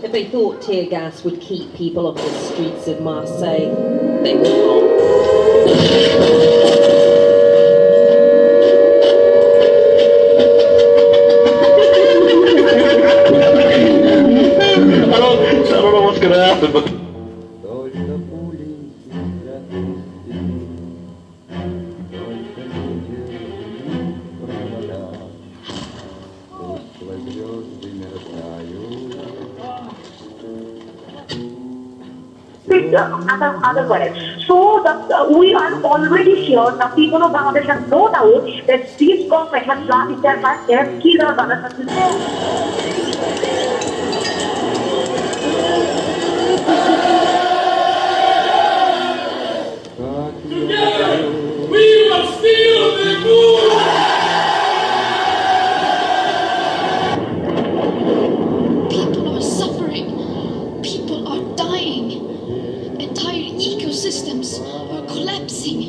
If they thought tear gas would keep people off the streets of Marseille, they were wrong. I don't know what's going to happen, but... Other words. So we are already sure, the people of Bangladesh have no doubt that this government has planned their hands, they have killed our brothers and sisters. We will steal the moon! People are suffering. People are dying. Entire ecosystems are collapsing.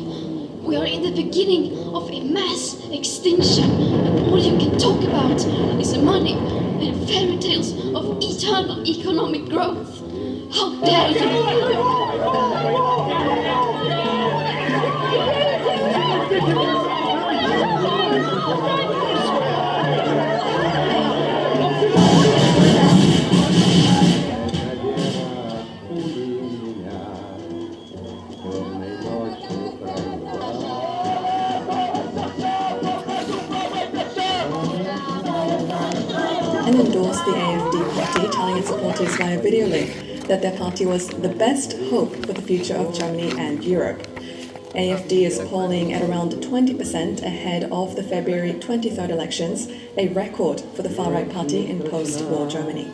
We are in the beginning of a mass extinction. And all you can talk about is money and fairy tales of eternal economic growth. How dare you! And endorsed the AFD party, telling its supporters via video link that their party was the best hope for the future of Germany and Europe. AFD is polling at around 20% ahead of the February 23rd elections, a record for the far-right party in post-war Germany.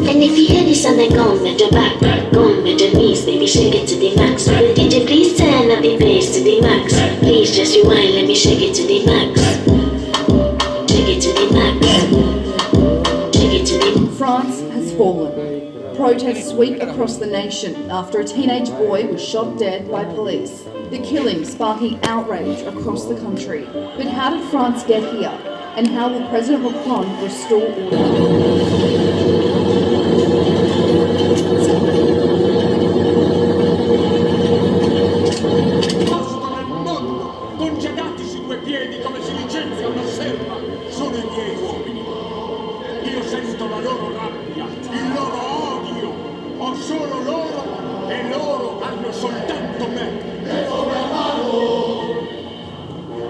And if you hear this and then go with the back, go with the knees, baby shake it to the max. Will DJ please turn up the bass to the max? Please just rewind, let me shake it to the max. Shake it to the max. Shake it to the... France has fallen. Protests sweep across the nation after a teenage boy was shot dead by police. The killing sparking outrage across the country. But how did France get here? And how will President Macron restore order? Congedati su due piedi come si licenzia una serva, sono i miei uomini. Io sento la loro rabbia, il loro odio. Ho solo loro e loro hanno soltanto me.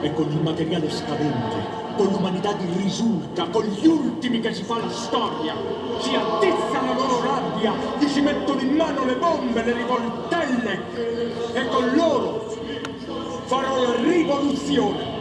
E con il materiale scadente, con l'umanità che risulta, con gli ultimi che si fa la storia, si attizza la loro rabbia, gli si mettono in mano le bombe, le rivoltelle e con loro farò la rivoluzione.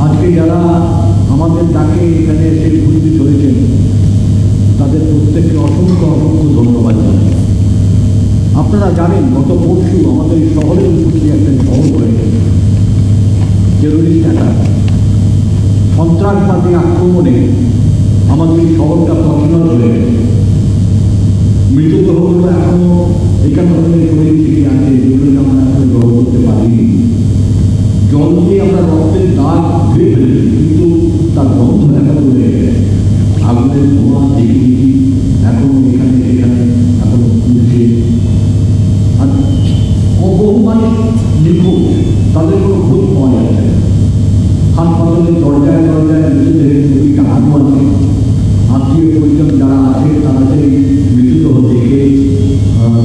আজকে যারা আমাদের ডাকে এখানে এসে উপস্থিত হয়েছেন তাদের প্রত্যেককে অসংখ্য অসংখ্য ধন্যবাদ জানাই। আপনারা জানেন গত পরশু আমাদের শহরের উপরে একটা শহর হয়েছে টেররিস্ট অ্যাটাক, সন্ত্রাসবাদী আক্রমণে আমাদের শহরটা তছনছ হয়ে গেছে। মৃতদেহগুলো এখনো এখানে শরীর থেকে আছে, যেগুলো আমরা এখন গ্রহণ করতে পারিনি। জল দিয়ে আমরা রক্তের দাগ ধুয়ে ফেলেছি, কিন্তু তার গন্ধ এখনো রয়ে গেছে। আগুনের ধোঁয়া দেখি এখনো এখানে সেখানে এখনো পুড়ছে। আর বহু মানুষ নিখোঁজ, তাদের কোনো খোঁজ পাওয়া যাচ্ছে না। হাসপাতালের দরজায় দরজায় মৃতদেহের ছবিটা আজও আছে। আত্মীয় পরিজন যারা আছে তারা সেই মৃতদেহ দেখে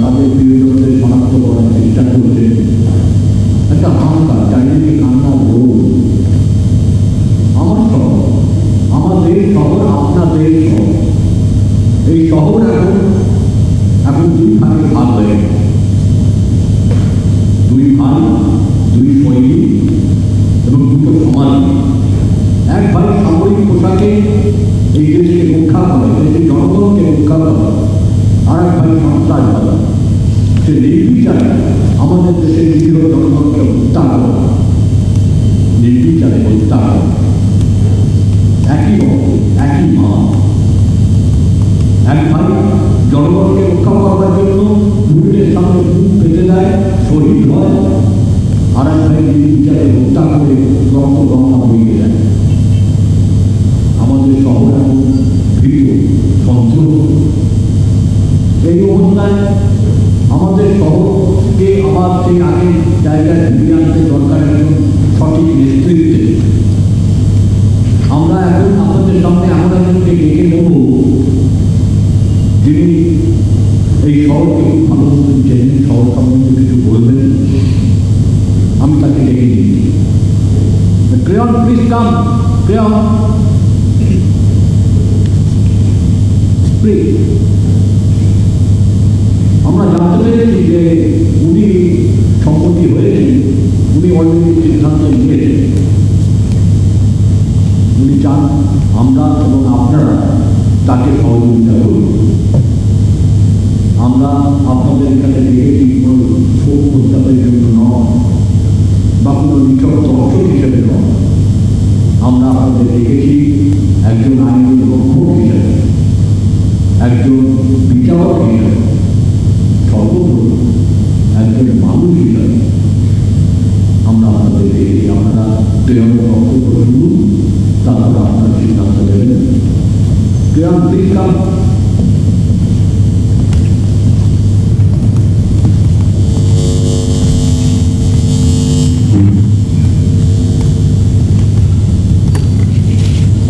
তাদের প্রিয়জনদের শনাক্ত করার চেষ্টা করছে। একটা হাহাকার, চারিদিকে কান্না ভোর। আমার শহর, আমাদের শহর, আপনাদের শহর। এই শহর এখন দুই ভাগে ভাগ হয়ে গেছে। দুই ভাই, দুই শৈলী এবং দুটো সমাজ। এক ভাই সামরিক পোশাকে এই দেশকে রক্ষা করে, দেশের জনগণকে রক্ষা করে। আর এক ভাই সন্ত্রাসবাদ, সে নির্বিচারে আমাদের দেশের নিরীহ জনগণকে হত্যা করে, নির্বিচারে হত্যা করে। Crayon, please come. Crayon. Please. আমরা জানতে পেরেছি যে উনি সম্মতি হয়েছেন, উনি অলরেডি সিদ্ধান্ত নিয়েছেন। উনি চান আমরা এবং আপনারা তাকে সহযোগিতা করব। আমরা আপনাদের এখানে দেখেছি কোনো শোক উদ্যাপনের জন্য নয় বা কোনো নিচক দর্শক হিসেবে নয়, আমরা আপনাদের দেখেছি একজন আইন রক্ষক হিসেবে, একজন বিচারক হিসেবে, সর্বোপরি একজন মানুষ হিসেবে আমরা আপনাদের দেখেছি। আপনারা প্রেরণের বক্তব্য শুনুন, তারপরে আপনার সিদ্ধান্ত নেবেন। প্রেরণ please come.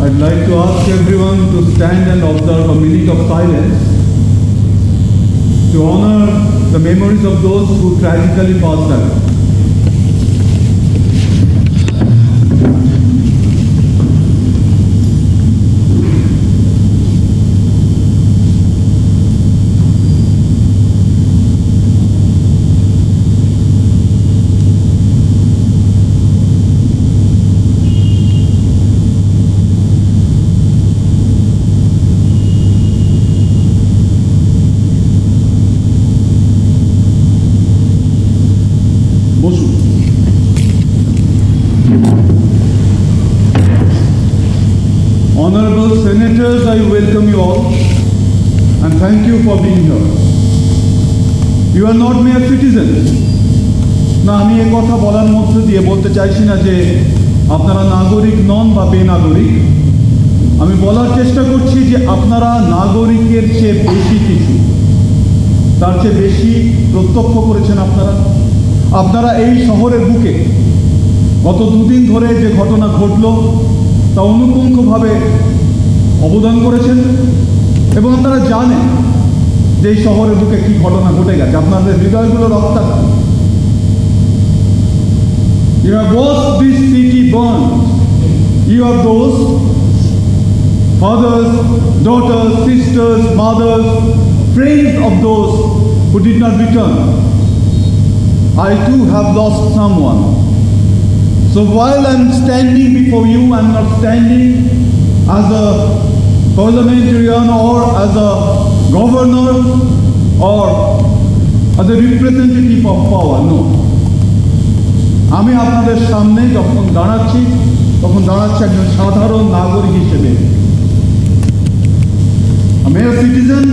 I'd like to ask everyone to stand and observe a minute of silence to honor the memories of those who tragically passed away. Honorable Senators, I welcome you all and thank you for being here. You are not mere citizens. না, আমি এই কথা বলার মধ্যে দিয়ে বলতে চাইছি না যে আপনারা নাগরিক নন বা বেনাগরিক। আমি বলার চেষ্টা করছি যে আপনারা নাগরিকের চেয়ে বেশি কিছু, তার চেয়ে বেশি প্রত্যক্ষ করেছেন আপনারা। আপনারা এই শহরের বুকে গত দুদিন ধরে যে ঘটনা ঘটল তা অনুপুঙ্খভাবে অবদান করেছেন এবং আপনারা জানেন যে এই শহরের বুকে কী ঘটনা ঘটে গেছে। আপনাদের হৃদয়গুলো রক্তাক্ত। You have watched this city burn. You are those fathers, daughters, sisters, mothers, friends of those who did not return. I too have lost someone. So while I'm standing before you, I'm not standing as a parliamentarian or as a governor or as a representative of power, no. আমি আপনাদের সামনে যখন দাঁড়াচ্ছি তখন দাঁড়াচ্ছি একজন সাধারণ নাগরিক হিসেবে। A mere citizen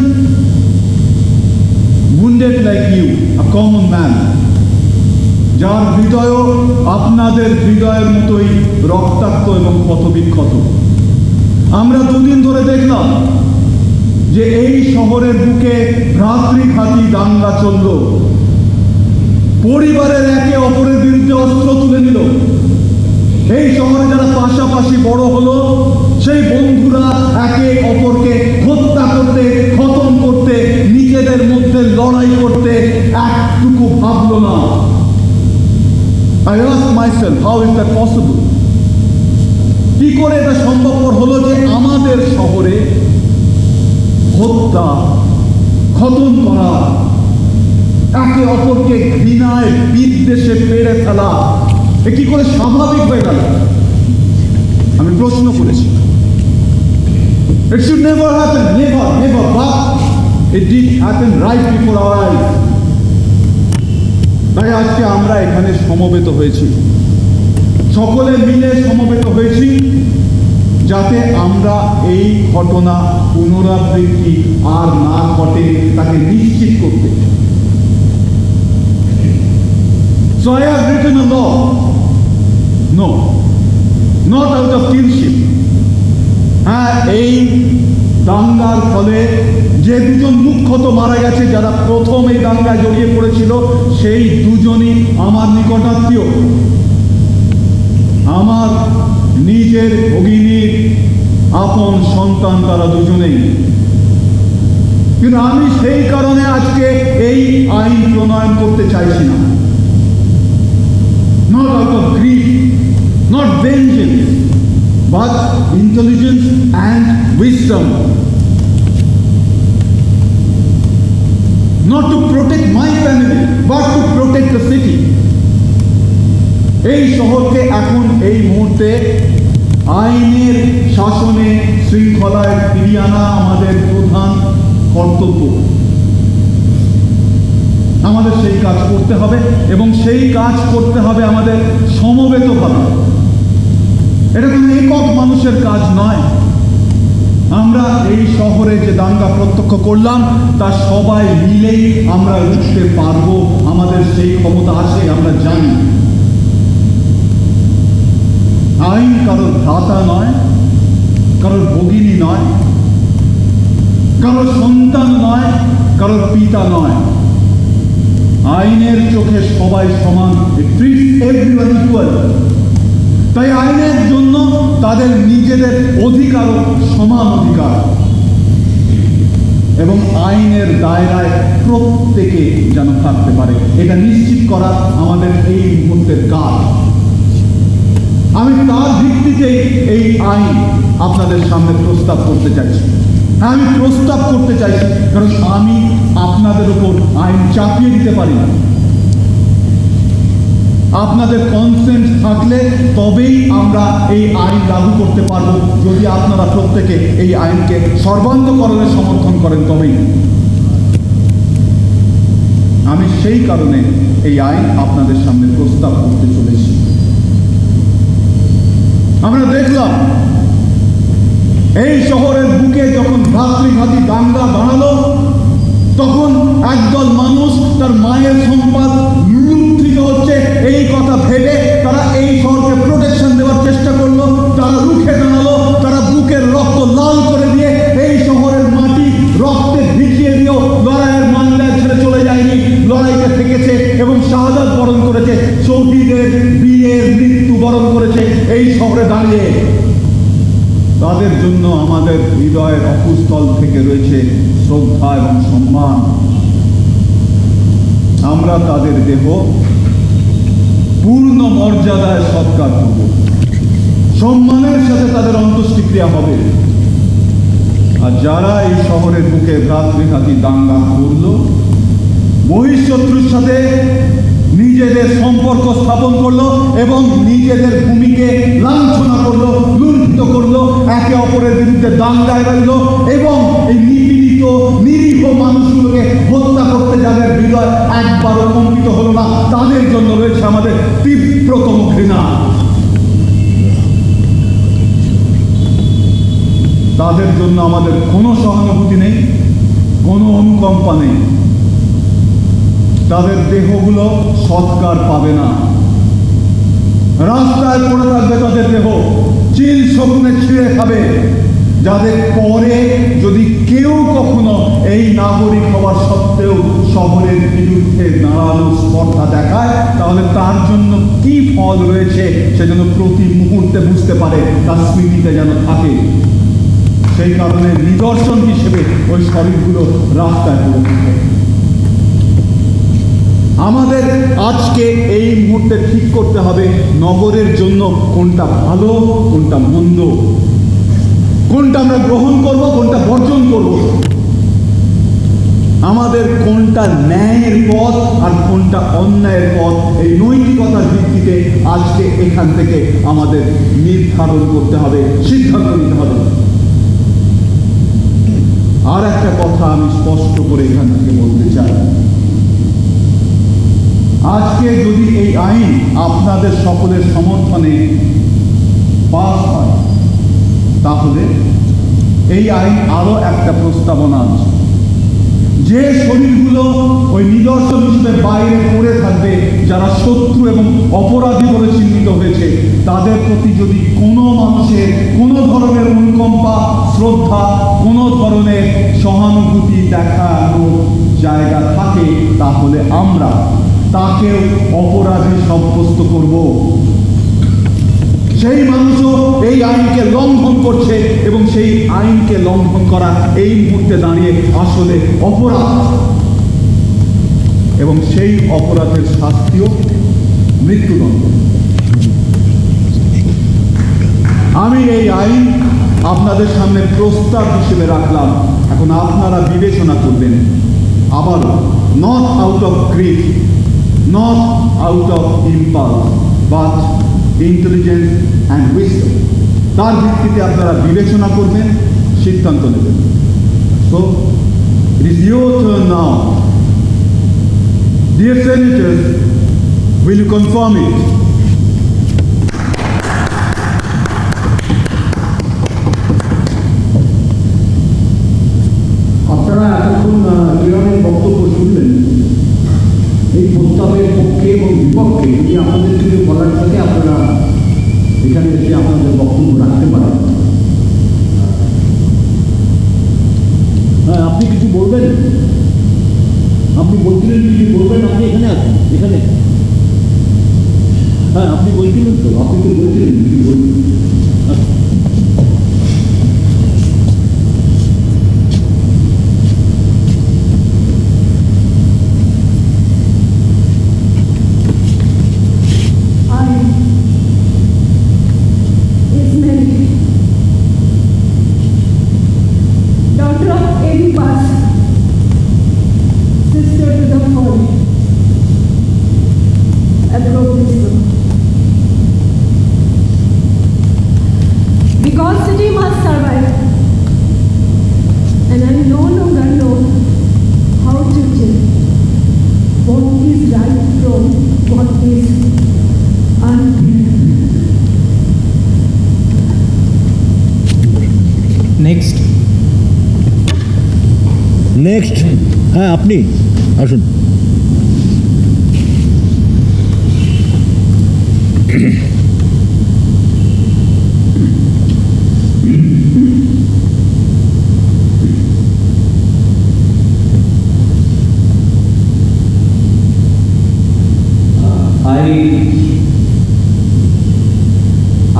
wounded like you, a common man, যার হৃদয় আপনাদের হৃদয়ের মতোই রক্তাক্ত এবং ক্ষতবিক্ষত। আমরা দুদিন ধরে দেখলাম যে এই শহরের বুকে ভ্রাতৃঘাতী দাঙ্গা চলল। পরিবারের একে অপরের বিরুদ্ধে অস্ত্র তুলে নিল। এই শহরে যারা পাশাপাশি বড় হলো সেই বন্ধুরা একে অপরকে হত্যা করতে, খতম করতে, নিজেদের মধ্যে লড়াই করতে একটুকু ভাবলো না। I ask myself, how is that possible? কি করে এটা সম্ভবপর হলো যে আমাদের শহরে হত্যা, খতম করা, একে অপরকে ঘৃণায় বিদ্বেষে পেড়ে ফেলা এ কি করে স্বাভাবিক হয়ে গেল? আমি প্রশ্ন করেছি। It should never happen, never, never, but it did happen right before our eyes. তাই আজকে আমরা এখানে সমবেত হয়েছি, সকলে মিলে সমবেত হয়েছি যাতে আমরা এই ঘটনা পুনরাবৃত্তি আর না ঘটে তাকে নিশ্চিত করতে। So I have written a law. No, not out of kinship. হ্যাঁ, এই দাঙ্গার ফলে যে দুজন মুখ্যত মারা গেছে, যারা প্রথম এই দাঙ্গায় জড়িয়ে পড়েছিল, সেই দুজনই আমার নিকটাত্মীয়, আমার নিজের ভগিনীর আপন সন্তান, তারা দুজনেই। কিন্তু আমি সেই কারণে আজকে এই আইন প্রণয়ন করতে চাইছি না। Not out of grief, not vengeance, but intelligence and wisdom. Not to protect my family, but to protect the city. এই শহরকে এখন এই মুহূর্তে আইনের শাসনে শৃঙ্খলায় ফিরিয়ে আনা আমাদের প্রধান কর্তব্য। আমাদের সেই কাজ করতে হবে এবং সেই কাজ করতে হবে আমাদের সমবেতভাবে। এটা কোনো একক মানুষের কাজ নয়। আমরা এই শহরে যে দাঙ্গা প্রত্যক্ষ করলাম তা সবাই মিলেই আমরা রুখতে পারবো, আমাদের সেই ক্ষমতা আছে, আমরা জানি। আইন কারোর ভ্রাতা নয়, কারোর ভগিনী নয়, কারোর সন্তান নয়, কারোর পিতা নয়। আইনের চোখে সবাই সমান। It treats everyone equal. তাই আইনের জন্য তাদের নিজেদের অধিকারও সমান অধিকার এবং আইনের দায়রায় প্রত্যেকে যেন থাকতে পারে, এটা নিশ্চিত করা আমাদের এই মুহূর্তের কাজ। আমি তার ভিত্তিতেই এই আইন আপনাদের সামনে প্রস্তাব করতে চাইছি। আমি প্রস্তাব করতে চাইছি কারণ আমি আপনাদের উপর আইন চাপিয়ে দিতে পারি না। আপনাদের কনসেন্ট থাকলে তবেই আমরা এই আইন লাগু করতে পারবো। যদি আপনারা প্রত্যেকে এই আইনকে সর্বান্তকরণে সমর্থন করেন তবেই। আমি সেই কারণে এই আইন আপনাদের সামনে প্রস্তাব করতে চলেছি। আমরা দেখলাম এই শহরের বুকে যখন ভ্রাতৃঘাতী দাঙ্গা দাঁড়ালো তখন একদল মানুষ তার মায়ের সম্পদ লুণ্ঠিত হচ্ছে এই কথা ভেবে তারা এই শহরকে প্রোটেকশন দেওয়ার চেষ্টা করলো। তারা রুখে দাঁড়ালো, তারা বুকের রক্ত লাল করে দিয়ে এই শহরের মাটি রক্তে ভিজিয়ে দিয়েও লড়াইয়ের মামলায় ছেড়ে চলে যায়নি, লড়াইতে থেকেছে এবং শাহাদাত বরণ করেছে, শহীদের বীরের মৃত্যু বরণ করেছে এই শহরে দাঁড়িয়ে। তাদের জন্য আমাদের হৃদয়ের অকুস্থল থেকে রয়েছে শ্রদ্ধা এবং সম্মান। আমরা তাদের দেহ পূর্ণ মর্যাদায় সৎকার করব, সম্মানের সাথে তাদের অন্ত্যেষ্টিক্রিয়া হবে। আর যারা এই শহরের বুকে ভ্রাতৃঘাতী দাঙ্গা করল, বহিঃশত্রুর সাথে নিজেদের সম্পর্ক স্থাপন করলো এবং নিজেদের ভূমিকে লাঞ্ছনা করলো, লুণ্ঠিত করলো, একে অপরের বিরুদ্ধে দাঙ্গায় রইল এবং এই নিপীড়িত নিরীহ মানুষগুলোকে হত্যা করতে যাদের হৃদয় একবারও কম্পিত হলো না, তাদের জন্য রয়েছে আমাদের তীব্রতম ঘৃণা। তাদের জন্য আমাদের কোনো সহানুভূতি নেই, কোনো অনুকম্পা নেই। তাদের দেহগুলো সৎকার পাবে না, রাস্তায় পড়ে থাকবে তাদের দেহ, চিল শকুনে ছিঁড়ে খাবে। যাদের পরে যদি কেউ কখনো এই নাগরিক হওয়ার সত্ত্বেও শহরের বিরুদ্ধে দাঁড়ানোর স্পর্ধা দেখায়, তাহলে তার জন্য কি ফল রয়েছে সে যেন প্রতি মুহূর্তে বুঝতে পারে, তার স্মৃতিতে যেন থাকে। সেই কারণে নিদর্শন হিসেবে ওই শরীরগুলো রাস্তায় পড়ে থাকে। আমাদের আজকে এই মুহূর্তে ঠিক করতে হবে নগরের জন্য কোনটা ভালো, কোনটা মন্দ, কোনটা আমরা গ্রহণ করব, কোনটা বর্জন করব। আমাদের কোনটা ন্যায়ের পথ আর কোনটা অন্যায়ের পথ, এই নৈতিকতার ভিত্তিতে আজকে এখান থেকে আমাদের নির্ধারণ করতে হবে, সিদ্ধান্ত নিতে হবে। আর একটা কথা আমি স্পষ্ট করে এখান থেকে বলতে চাই, আজকে যদি এই আইন আপনাদের সকলের সমর্থনে পাস হয়, তাহলে এই আইন আরো একটা প্রস্তাবনা আছে। যে শরীরগুলো ওই নিদর্শন হিসেবে বাইরে পড়ে থাকবে, যারা শত্রু এবং অপরাধী বলে চিহ্নিত হয়েছে, তাদের প্রতি যদি কোনো মানুষের কোনো ধরনের অনুকম্পা, শ্রদ্ধা, কোনো ধরনের সহানুভূতি দেখানোর জায়গা থাকে, তাহলে আমরা তাকেও অপরাধী সাব্যস্ত করব। সেই মানুষও এই আইনকে লঙ্ঘন করছে এবং সেই আইনকে লঙ্ঘন করা এই মুহূর্তে দাঁড়িয়ে আসলে অপরাধ এবং সেই অপরাধের শাস্তিও মৃত্যুদণ্ড। আমি এই আইন আপনাদের সামনে প্রস্তাব হিসেবে রাখলাম, এখন আপনারা বিবেচনা করবেন। আবারও, not out of grid, not out of impulse, but intelligence and wisdom, তার ভিত্তিতে আপনারা বিবেচনা করবেন, সিদ্ধান্ত নেবেন। So it is your turn now. Dear senators, will you confirm it? আপনারা এতক্ষণ কিরণের বক্তব্য শুনলেন। এই প্রস্তাবের পক্ষে এবং বিপক্ষে যদি আপনাদের কিছু বলার থাকে আপনারা এখানে এসে আপনাদের বক্তব্য রাখতে পারেন। হ্যাঁ, আপনি কিছু বলবেন? আপনি বলছিলেন কিছু বলবেন? আপনি এখানে আছেন, এখানে। হ্যাঁ, আপনি বলছিলেন তো, আপনি তো বলছিলেন কিছু বলবেন। Because city must survive, and I no longer know how to tell what is right from what is unfair. Next হ্যাঁ, আপনি আসুন।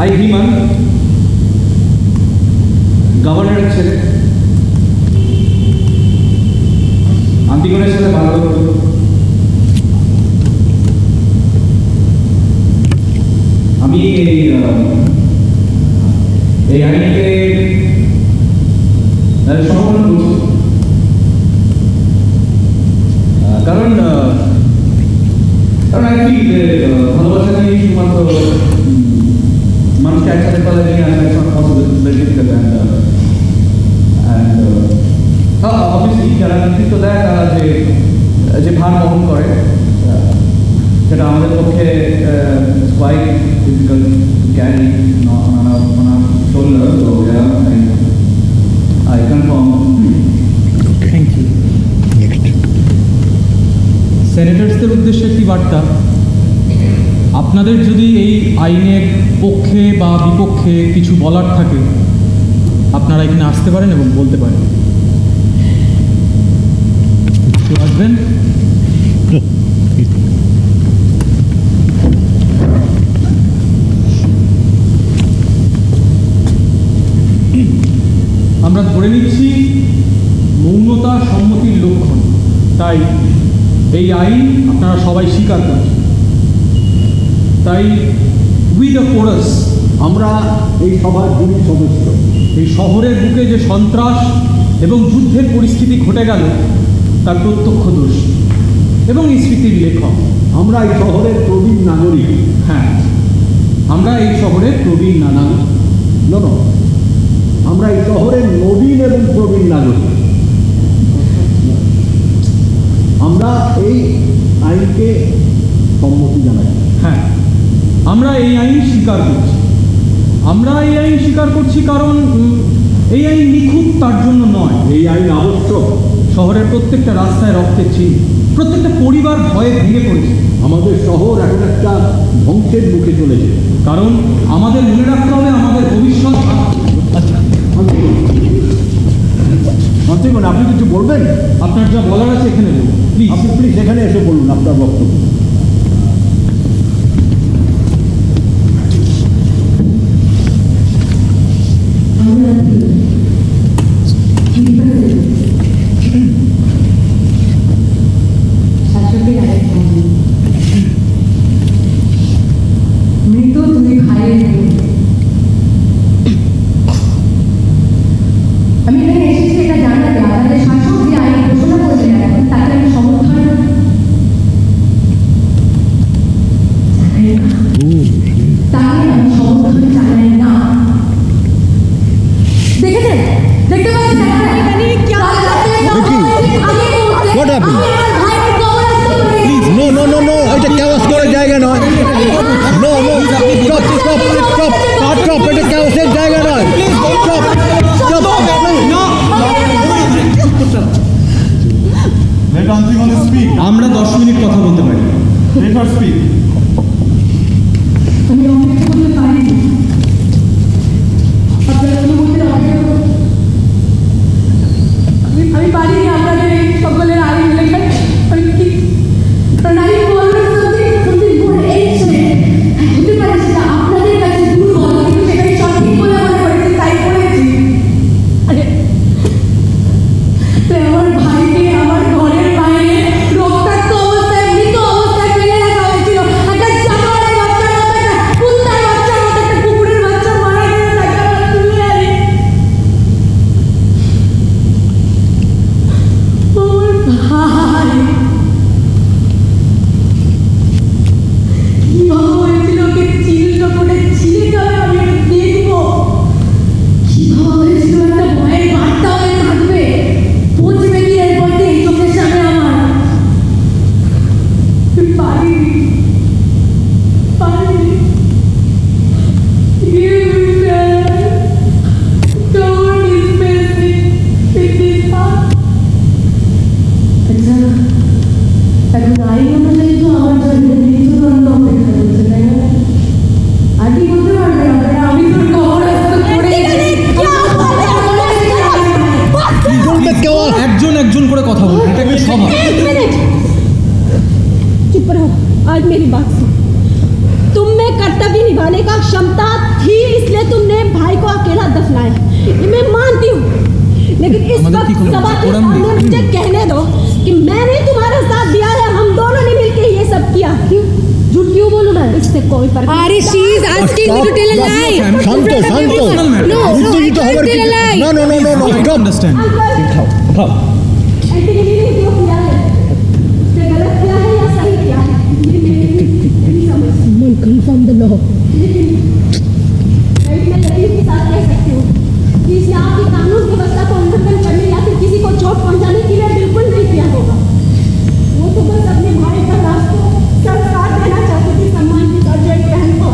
I Himan, গভর্নরের ছেলে, আন্তিগণের সাথে ভালো হতো। আমি এই আইনকে সমর্থন করছি, কারণ I feel যে ভালোবাসা নিয়ে শুধুমাত্র মানুষকে একসাথে পালা নিয়ে আসা is not possible, very difficult, and obviously যারা নেতৃত্ব দেয় তারা যে ভার বহন করে সেটা আমাদের পক্ষে quite difficult to carry on our shoulder, so yeah, I confirm. Thank you. সেনেটার্সদের উদ্দেশ্যে একটি বার্তা, আপনাদের যদি এই আইনের পক্ষে বা বিপক্ষে কিছু বলার থাকে আপনারা এখানে আসতে পারেন এবং বলতে পারেন। কেউ আসবেন? আমরা ধরে নিচ্ছি মৌনতা সম্মতির লক্ষণ, তাই এই আইন আপনারা সবাই স্বীকার করছেন। তাই উইথ দ্য কোরাস আমরা এই সভার দুই সদস্য, এই শহরের বুকে যে সন্ত্রাস এবং যুদ্ধের পরিস্থিতি ঘটে গেল তার প্রত্যক্ষদর্শী এবং এই স্মৃতির লেখক। আমরা এই শহরের প্রবীণ নাগরিক। হ্যাঁ, আমরা এই শহরের প্রবীণ নাগরিক। আমরা এই শহরের নবীন এবং প্রবীণ নাগরিক। আমরা এই আইনকে সম্মতি জানাই। হ্যাঁ, আমরা এই আইন স্বীকার করছি। আমরা এই আইন স্বীকার করছি কারণ এই আইন নিখুঁত তার জন্য নয়, এই আইন আবশ্যক। শহরের প্রত্যেকটা রাস্তায় রক্তের চিহ্ন, প্রত্যেকটা পরিবার ভয়ে ভেঙে পড়েছে। আমাদের শহর এখন একটা ধ্বংসের মুখে চলেছে, কারণ আমাদের মনে রাখতে হবে আমাদের ভবিষ্যৎ। মন্ত্রীগণ, আপনি কিছু বলবেন? আপনার যা বলার আছে এখানে বলুন প্লিজ। আপনি প্লিজ এখানে এসে বলুন আপনার বক্তব্য। মৃত্যু তুমি ভাইয়ের বাসের জায়গা নয়। Let Antigone speak. আমরা 10 মিনিট কথা বলতে পারি। Let her speak. আমি অনেক বলতে পারিনি আপনার অনুমতির অপেক্ষা করুন। আমি পারিনি আপনাদের এই সকলের আইন লেখায় আমি কি কারণ আমি বলবেন something more ancient হতে পারে সেটা আপনাদের কাছে দুর্বল কিন্তু সেটাকে সঠিক বলে মনে করেছি তাই করেছি। আরে তো আমার ভাইকে আমার ঘরের বাইরে রক্তাক্ত অবস্থায় মৃত অবস্থায় ফেলে রাখা হয়েছিল। একটা জানোয়ারের বাচ্চার মতো একটা কুত্তার বাচ্চার মতো একটা কুকুরের বাচ্চা মারা গেল তাকে আমরা তুলে আনি। আমার ভাই কিভাবে হয়েছিল ওকে চিল করে ছিঁড়ে যাবে আমি একটু দেখবো কিভাবে হয়েছিল একটা ভয়ের বার্তা হয়ে থাকবে পৌঁছবে কি এরপর দিয়ে চোখের সামনে আমার পারিনি Give me that. Don't dismiss me with this heart. আচ্ছা এখন আইন অনুযায়ী তো আমার জন্য মৃত্যুদণ্ড অপেক্ষা করছে তাই না? আর কি করতে পারবে আপনারা? আমি তোর কবরস্থ করে একজন একজন করে কথা বলুন, এটা একটা সভা। एक मिनट चुप रहो। आज मेरी बात सुन। तुम में कर्तव्य निभाने का क्षमता थी इसलिए तुमने भाई को अकेला दफनाया, ये मैं मानती हूँ, लेकिन इस वक्त सभा के सामने मुझे कहने दो कि मैंने तुम्हारा साथ दिया है, हम दोनों ने मिलकर ये सब किया। क्यों झूठ क्यों बोलूं मैं? इससे कोई फर्क नहीं। अरे she is asking me to tell a lie. শান্ত শান্ত উত্তেজিত হবার কিছু না না না না স্টপ আন্ডারস্ট্যান্ড। एंटीगनी ने जो किया है उसने गलत किया है या सही किया है ये मेरी समझ। मन कंफर्म द लॉ। लेकिन मैं यकीन के साथ कह सकती हूँ कि इसने आपकी कानून व्यवस्था को उल्लंघन करने या फिर किसी को चोट पहुंचाने के लिए बिल्कुल नहीं किया होगा। वो तो बस अपने भाई का लाश को संस्कार देना चाहती थी सम्मान के साथ जो एक बहन को।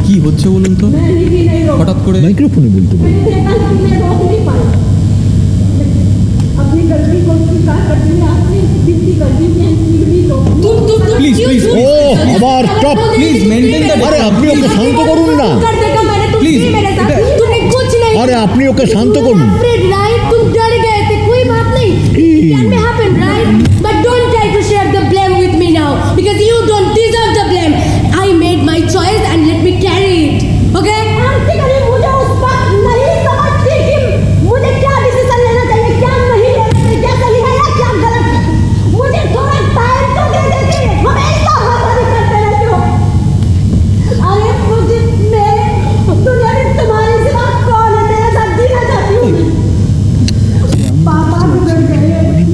কি হচ্ছে বলুন তো? मैं भी नहीं रोक হঠাৎ করে মাইক্রোফোনে বলতে বলুন। मैंने देखा तुमने रोक नहीं पाया। अपनी गलती को स्वीकार करते हुए आपने विनती कर दी कि एंटीगनी को প্লিজ প্লিজ ও আবার স্টপ প্লিজ মেইনটেইন দ্য আরে আপনি ওকে শান্ত করুন না। कर देगा मैंने तुम Please, भी मेरे साथ तुमने कुछ नहीं আরে আপনি ওকে শান্ত করুন। afraid right तुम डर गए थे कोई बात नहीं can may happen right but don't try to share the blame with me now because you don't deserve the blame I made my choice and let me carry it okay अंतिकली मुझे उस वक्त नहीं समझती कि मुझे क्या डिसीजन लेना चाहिए क्या नहीं लेना चाहिए क्या सही है या क्या गलत है मुझे थोड़ा टाइम तो दे देती हमेशा हमारी करते रहते हो अरे मुझे मेरे दुनिया में तुम्हारे सिवा कौन है तेरे साथ जीना चाहती हूँ पापा गुजर गए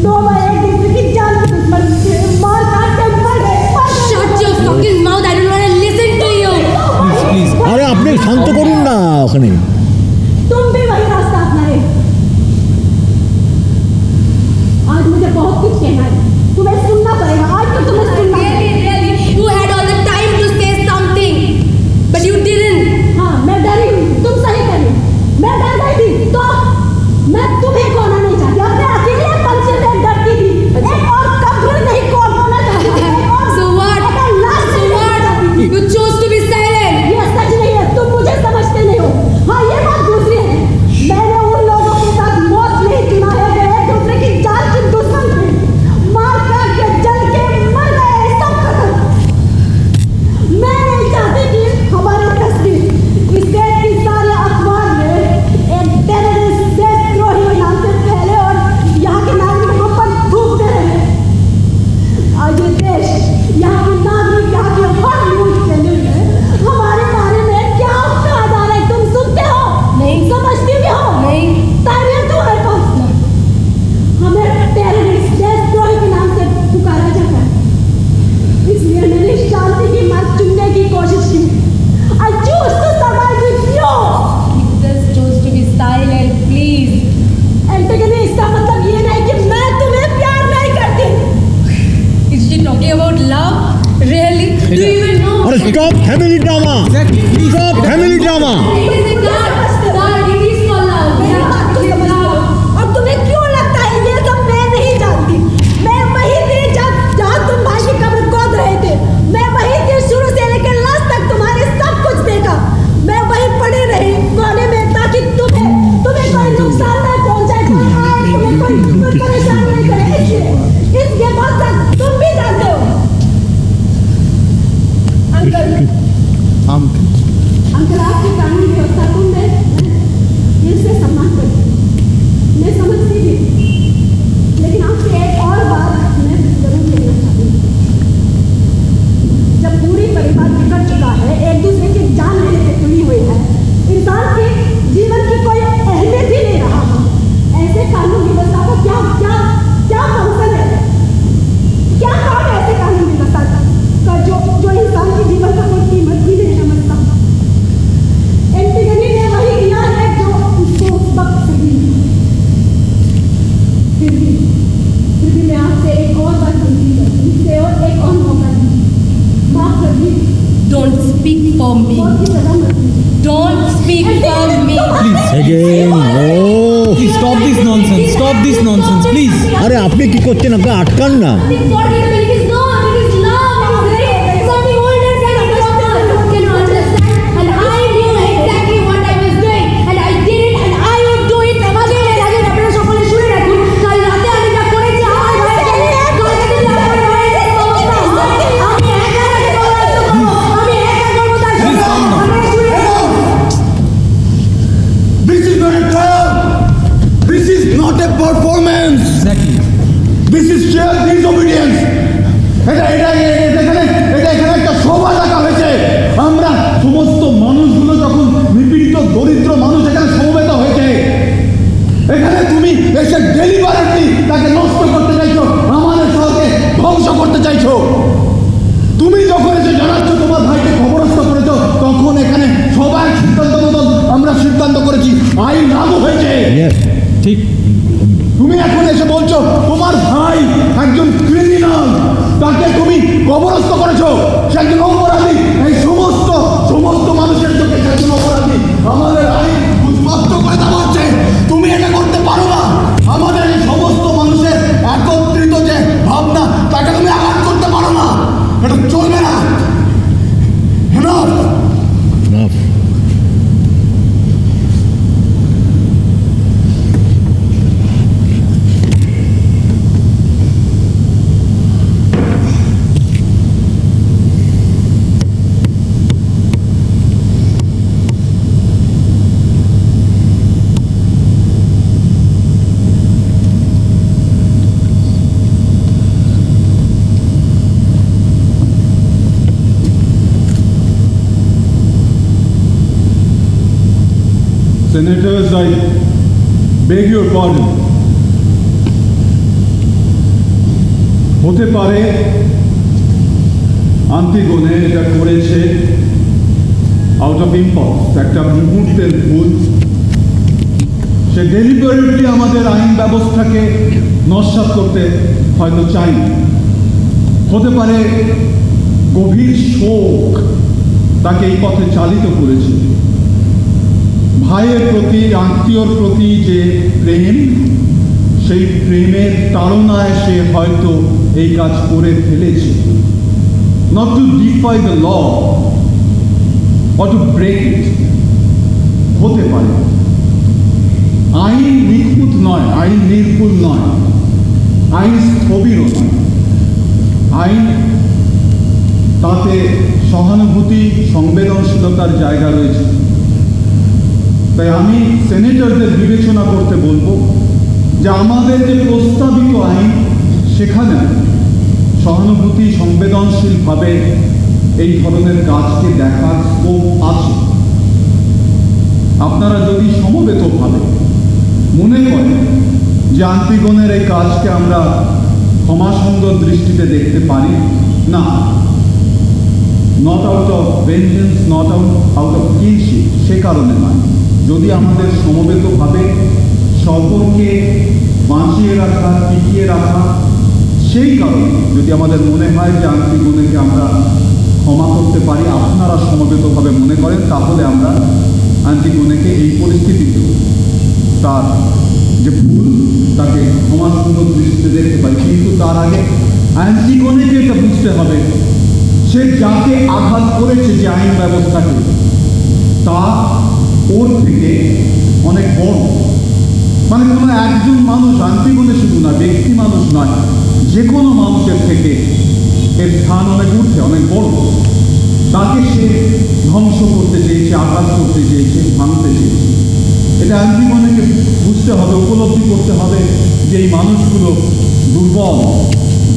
दो भाई एक दूसरे की जान के दुश्मन थे मार काट के मर गए shut your fucking mouth I don't want to listen to you please আরে আপনি শান্ত করুন না ওখানে। तुम भी वही रास्ता अपनाए आज मुझे बहुत कुछ कहना है तुम्हें सुनना पड़ेगा आज तो तुम्हें सुनना really you had all the time to say something but you didn't हाँ मैं डरी हुई तुम सही करी मैं डर गई थी तो मैं तुम्हें खोना नहीं चाहती अपने अकेले पन से मैं डरती थी एक और कब्र नहीं खोना चाहती so what you chose to be silent ये सच नहीं है तुम मुझे समझते नहीं हो हाँ ये बात दूसरी है मैंने उन लोगों के साथ मौत नहीं चुना है जो एक दूसरे की जान के दुश्मन थे मार काट के जल के मर गए सब खत्म मैं नहीं चाहती कि हमारी तस्वीर इस देश की सारे अखबार में एक टेररिस्ट देशद्रोही के नाम से फैले और यहाँ के नागरिकों पर थूकते रहे आज ये देश यहाँ के नागरिक यहाँ के हर न्यूज चैनल में हमारे बारे में क्या कहा जा रहा है तुम सुनते हो नहीं समझती भी हो नहीं तारीफ तुम्हारे पास हमें टेररिस्ट देशद्रोही के नाम से पुकारा जाता है इसलिए मैंने शांति की मार्ग चुनने की कोशिश की I choose to survive with you just choose to be silent please एंटीगनी इसका मतलब ये नहीं कि मैं तुम्हें प्यार नहीं करती Is she talking about love? Really? Do you even know? আরে stop family drama stop family drama It is a जीवन की कोई अहमियत ही नहीं रहा। ऐसे कानून व्यवस्था का क्या क्या क्या फंक्शन है, क्या काम है ऐसे कानून व्यवस्था का जो इंसान के जीवन का कोई कीमत भी नहीं समझता। एंटीगनी ने वही किया है जो उसको उस वक्त सही। फिर भी मैं आपसे एक और बात बोलती हूँ, इससे और एक और मौका दीजिए, माफ कर दीजिए। Don't speak for me. Don't speak for me. Please. Again. Oh. Please stop this nonsense. Stop this nonsense, please. আরে আপনি কি করছেন? আপনি আটকান না। This is not a trial. This is not a performance. Exactly. This is sheer disobedience. এটা এখানে একটা সভা ডাকা হয়েছে। আমরা সমস্ত মানুষগুলো যখন নিপীড়িত দরিদ্র মানুষ এখানে সমবেত হয়েছে, এখানে তুমি এসে ডেলিভারেটলি তাকে নষ্ট করতে চাইছো, আমাদের শহরকে ধ্বংস করতে চাইছো। তুমি যখন এসে জানাচ্ছ তোমার ভাইকে খবরস্থ করেছো, তখন এখানে সবার সিদ্ধান্ত মতন আমরা সিদ্ধান্ত করেছি, আইন লাগু হয়েছে। ঠিক। তুমি এখন এসে বলছো তোমার ভাই একজন ক্রিমিনাল, তাকে তুমি কবরস্থ করেছো, সে একজন অপরাধী। এই সমস্ত মানুষের চোখে সে একজন অপরাধী। আমাদের আইন উন্মুক্ত করে দেওয়া হচ্ছে, তুমি এটা করতে পারো না। আমাদের এই সমস্ত মানুষের একত্রিত যে ভাবনা, তাকে তুমি আঘাত করতে পারো না। এটা চলবে না। Enough. Senators, I beg your pardon. হতে পারে আন্টিগোনে এটা করেছে আউট অফ ইম্পালস, একটা মুহূর্তের ভুল। সে ডেলিভারেটলি আমাদের আইন ব্যবস্থাকে নস্যাৎ করতে হয়তো চায়নি। হতে পারে গভীর শোক তাকে এই পথে চালিত করেছে। ভাইয়ের প্রতি, আত্মীয়র প্রতি যে প্রেম, সেই প্রেমের তাড়নায় সে হয়তো এই কাজ করে ফেলেছে। Not to defy the law or to break it. হতে পারে আইন নিখুঁত নয়, আইন নির্ভুল নয়, আইন স্থবিরও নয়। আইন তাতে সহানুভূতি, সংবেদনশীলতার জায়গা রয়েছে। তাই আমি সেনেটরদের বিবেচনা করতে বলবো যে আমাদের যে প্রস্তাবিত আইন, সেখানে সহানুভূতি, সংবেদনশীলভাবে এই ধরনের কাজকে দেখার স্কোপ আছে। আপনারা যদি সমবেতভাবে মনে করেন যে আন্টিগোনের এই কাজকে আমরা ক্ষমাসুন্দর দৃষ্টিতে দেখতে পারি না, not out of vengeance, not out of kinship, সে কারণে নয়। যদি আমাদের সমবেতভাবে সকলকে বাঁচিয়ে রাখা, টিকিয়ে রাখা, সেই কারণে যদি আমাদের মনে হয় যে আন্টিগোনেকে আমরা ক্ষমা করতে পারি, আপনারা সমবেতভাবে মনে করেন, তাহলে আমরা আন্টিগোনেকে এই পরিস্থিতিতেও তার যে ভুল, তাকে ক্ষমাসুন্দর দৃষ্টিতে দেখতে পারি। কিন্তু তার আগে আন্টিগোনেকে এটা বুঝতে হবে, সে যাকে আঘাত করেছে যে আইন ব্যবস্থাকে, তা ওর থেকে অনেক বড়। মানে কোনো একজন মানুষ, আন্টিগোনে শুধু না, ব্যক্তি মানুষ নয়, যে কোনো মানুষের থেকে এর স্থান অনেক ঊর্ধ্বে, অনেক বড়। তাকে সে ধ্বংস করতে চেয়েছে, আঘাত করতে চেয়েছে, ভাঙতে চেয়েছে। এটা আন্টিগোনেকে বুঝতে হবে, উপলব্ধি করতে হবে যে এই মানুষগুলো দুর্বল,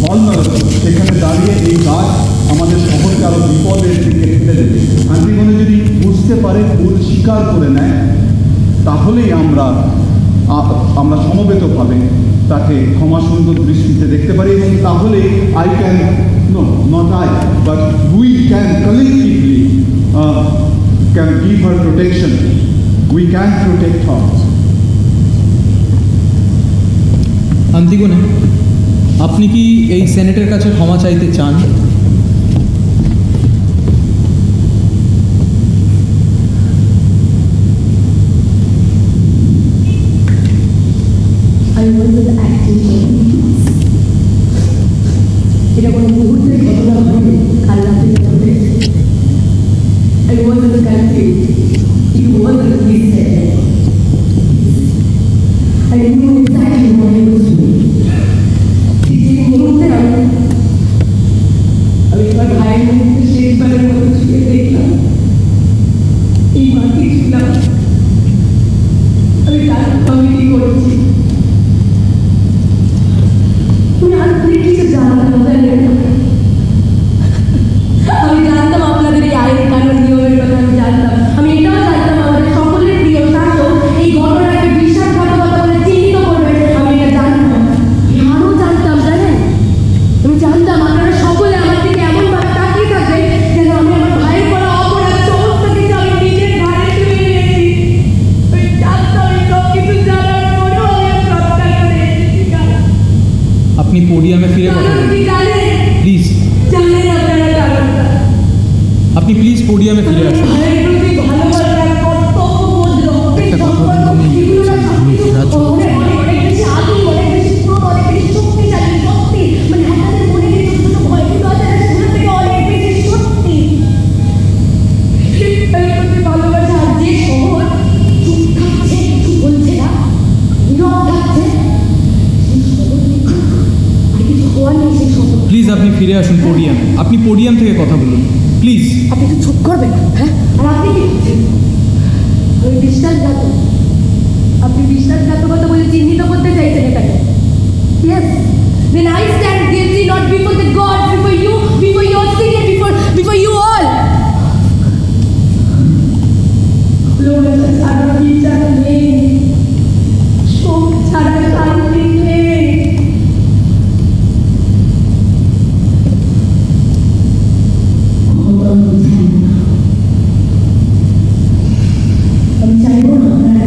vulnerable। সেখানে দাঁড়িয়ে এই কাজ আমাদের শহরকে আরো বিপদের দিকে ঠেলে দেবে। আন্টিগোনে যদি বুঝতে পারে, ভুল স্বীকার করে নেয়, তাহলেই আমরা সমবেতভাবে তাকে ক্ষমা সুন্দর দৃষ্টিতে দেখতে পারি, এবং তাহলে I can, no, not I, but we can collectively can give her protection. We can protect her. আন্তিগোনে, আপনি কি এই সেনেটের কাছে ক্ষমা চাইতে চান? I wasn't acting এটা কোনো মুহূর্তের ঘটনা হবে কাল রাতে ঘটবে। I wasn't confused. It wasn't mistake. I knew exactly what I was doing. যে মুহূর্তে আমি আমার ভাইয়ের মুখে শেষবারের মতো ছুঁয়ে দেখলাম, এই মাকে ছিলাম, আমি জানতাম আমি কি করছি। আমি জানতাম আপনাদের এই আইন কানুন নিয়মের কথা আমি জানতাম। আমি এটাও জানতাম আমাদের সকলের প্রিয় শাসক এই ঘটনাকে বিশ্বাসঘাতকতা বলে চিহ্নিত করবেন। আমি এটা জানতাম, আরও জানতাম, জানেন, আমি জানতাম আপনারা সকলে আমার দিকে এমনভাবে তাকিয়ে থাকবেন যেন আমি আমার ভাইয়ের করা অপরাধ সমস্ত কিছু আমি নিজের ঘাড়ে তুলে নিয়েছি। আমি জানতাম এই সব কিছু জানার পরেও আমি সবটা করে এসেছি। আপনি পোডিয়ামে ফিরে কথা বলুন প্লিজ। আপনি প্লিজ পোডিয়ামে ফিরে আসুন। প্লিজ আপনি ফিরে আসুন পোডিয়ামে। আপনি পোডিয়াম থেকে কথা বলুন প্লিজ। আপনি একটু চুপ করবেন, হ্যাঁ? আর আপনি কি করছেন? আমি বিশ্বাসঘাতক। আপনি বিশ্বাসঘাতকতা বলে চিহ্নিত করতে চাইছেন এটাকে? Yes. Then I stand guilty not before the God, before you, before your city, before you all. ভালোবাসা ছাড়া বিচার নেই, শোক ছাড়া শান্তি নেই। আমি চাইবো না আপনারা